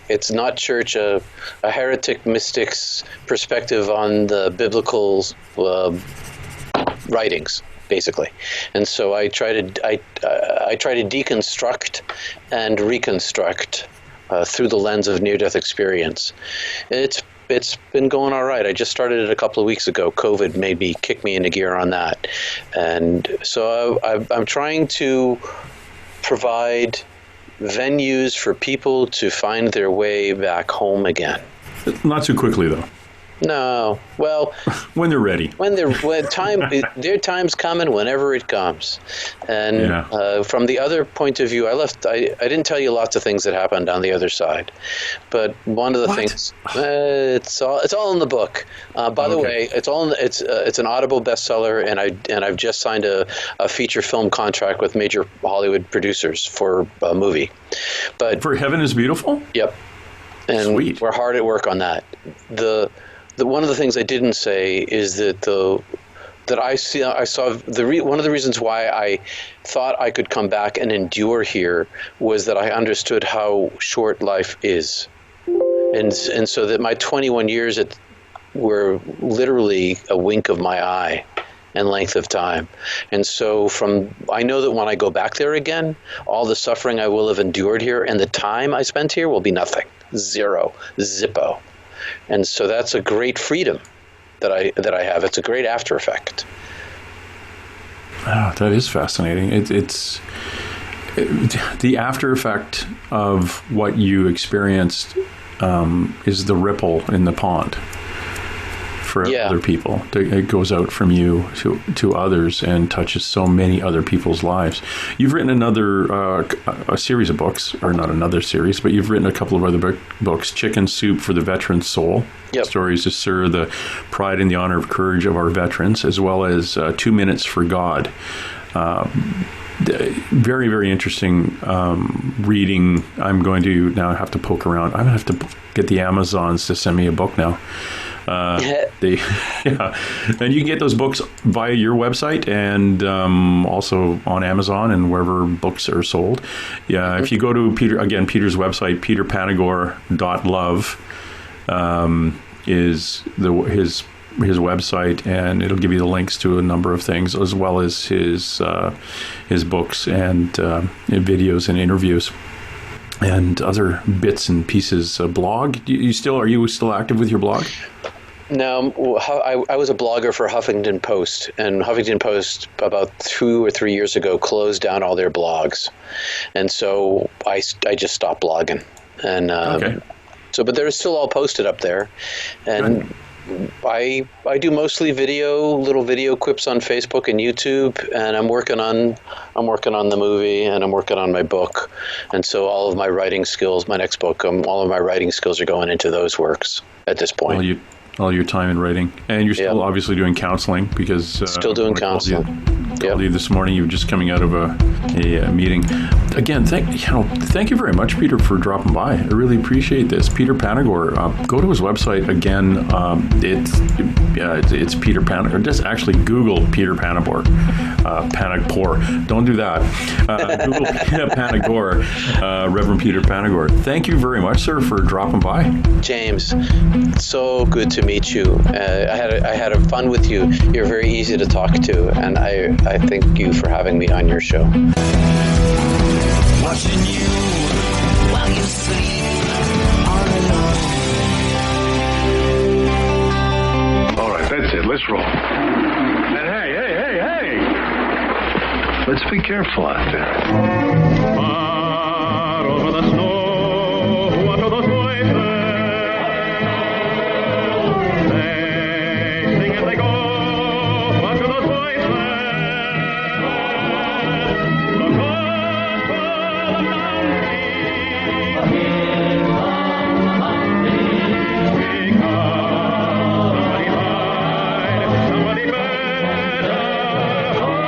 it's Not Church, a heretic mystic's perspective on the biblical writings, basically. And so I try to deconstruct and reconstruct through the lens of near-death experience. It's been going all right. I just started it a couple of weeks ago. COVID made me kick me into gear on that. And so I'm trying to provide venues for people to find their way back home again. Not too quickly, though. No. Well, when they're ready. Their time's coming whenever it comes. And from the other point of view, I didn't tell you lots of things that happened on the other side. But one of the things, it's all in the book. By the way, it's an Audible bestseller, and I've just signed a feature film contract with major Hollywood producers for a movie. But For Heaven is Beautiful? Yep. And Sweet. We're hard at work on that. One of the things I didn't say is that one of the reasons why I thought I could come back and endure here was that I understood how short life is, and so that my 21 years were literally a wink of my eye and length of time. And so I know that when I go back there again, all the suffering I will have endured here and the time I spent here will be nothing. Zero. Zippo. And so that's a great freedom that I have. It's a great after effect. Wow, that is fascinating. It's the after effect of what you experienced is the ripple in the pond for other people. It goes out from you to others and touches so many other people's lives. You've written a series of books, or not another series, but you've written a couple of other books, Chicken Soup for the Veteran Soul, Stories to Stir the Pride and the Honor of Courage of Our Veterans, as well as 2 Minutes for God. Very, very interesting reading. I'm going to now have to poke around. I'm going to have to get the Amazons to send me a book now. And you can get those books via your website and also on Amazon and wherever books are sold. If you go to Peter's website, peterpanagore.love is his website, and it'll give you the links to a number of things, as well as his books and videos and interviews and other bits and pieces. Blog? Are you still active with your blog? No, I was a blogger for Huffington Post, and Huffington Post about 2 or 3 years ago closed down all their blogs, and so I just stopped blogging. And but they're still all posted up there, and I do mostly little video clips on Facebook and YouTube, and I'm working on the movie, and I'm working on my book, and so all of my writing skills, my next book, all of my writing skills are going into those works at this point. All your time in writing, and you're still obviously doing counseling because still doing counseling. Called you this morning. You were just coming out of a meeting. Again, thank you very much, Peter, for dropping by. I really appreciate this. Peter Panagore. Go to his website again. It's Peter Panagore. Just actually Google Peter Panagore. Panagore. Don't do that. Google Panagore. Reverend Peter Panagore. Thank you very much, sir, for dropping by. James, so good to meet you. I had a fun with you. You're very easy to talk to, and I thank you for having me on your show. Watching you while you sleep all alone. All right, that's it. Let's roll. And hey. Let's be careful out there. Far over the snow, what are those voices? They sing as they go. What are those voices? Look up for the mountain. Somebody hide, somebody better hide.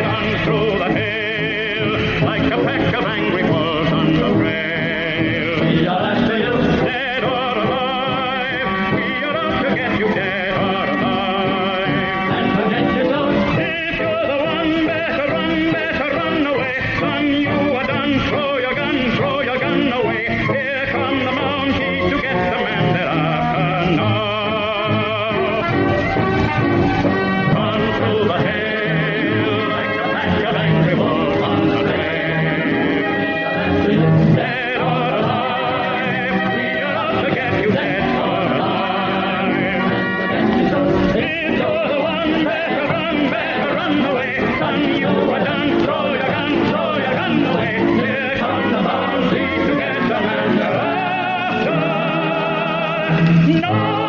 On through the hill, like a pack of angry wolves on the trail. We are after you, dead or alive. We are out to get you, dead or alive. And forget your toes. If you're the one, better run away. Son, you are done. Throw your gun away. Here come the Mounties to get the man they're after now. Run through the hill like a pack of angry wolves on the trail. Dead or alive, we are out to get you, dead or alive. If you're the one, better run away. Son, you are done. Throw your gun away. Here come the Mounties to get the man they're after. No!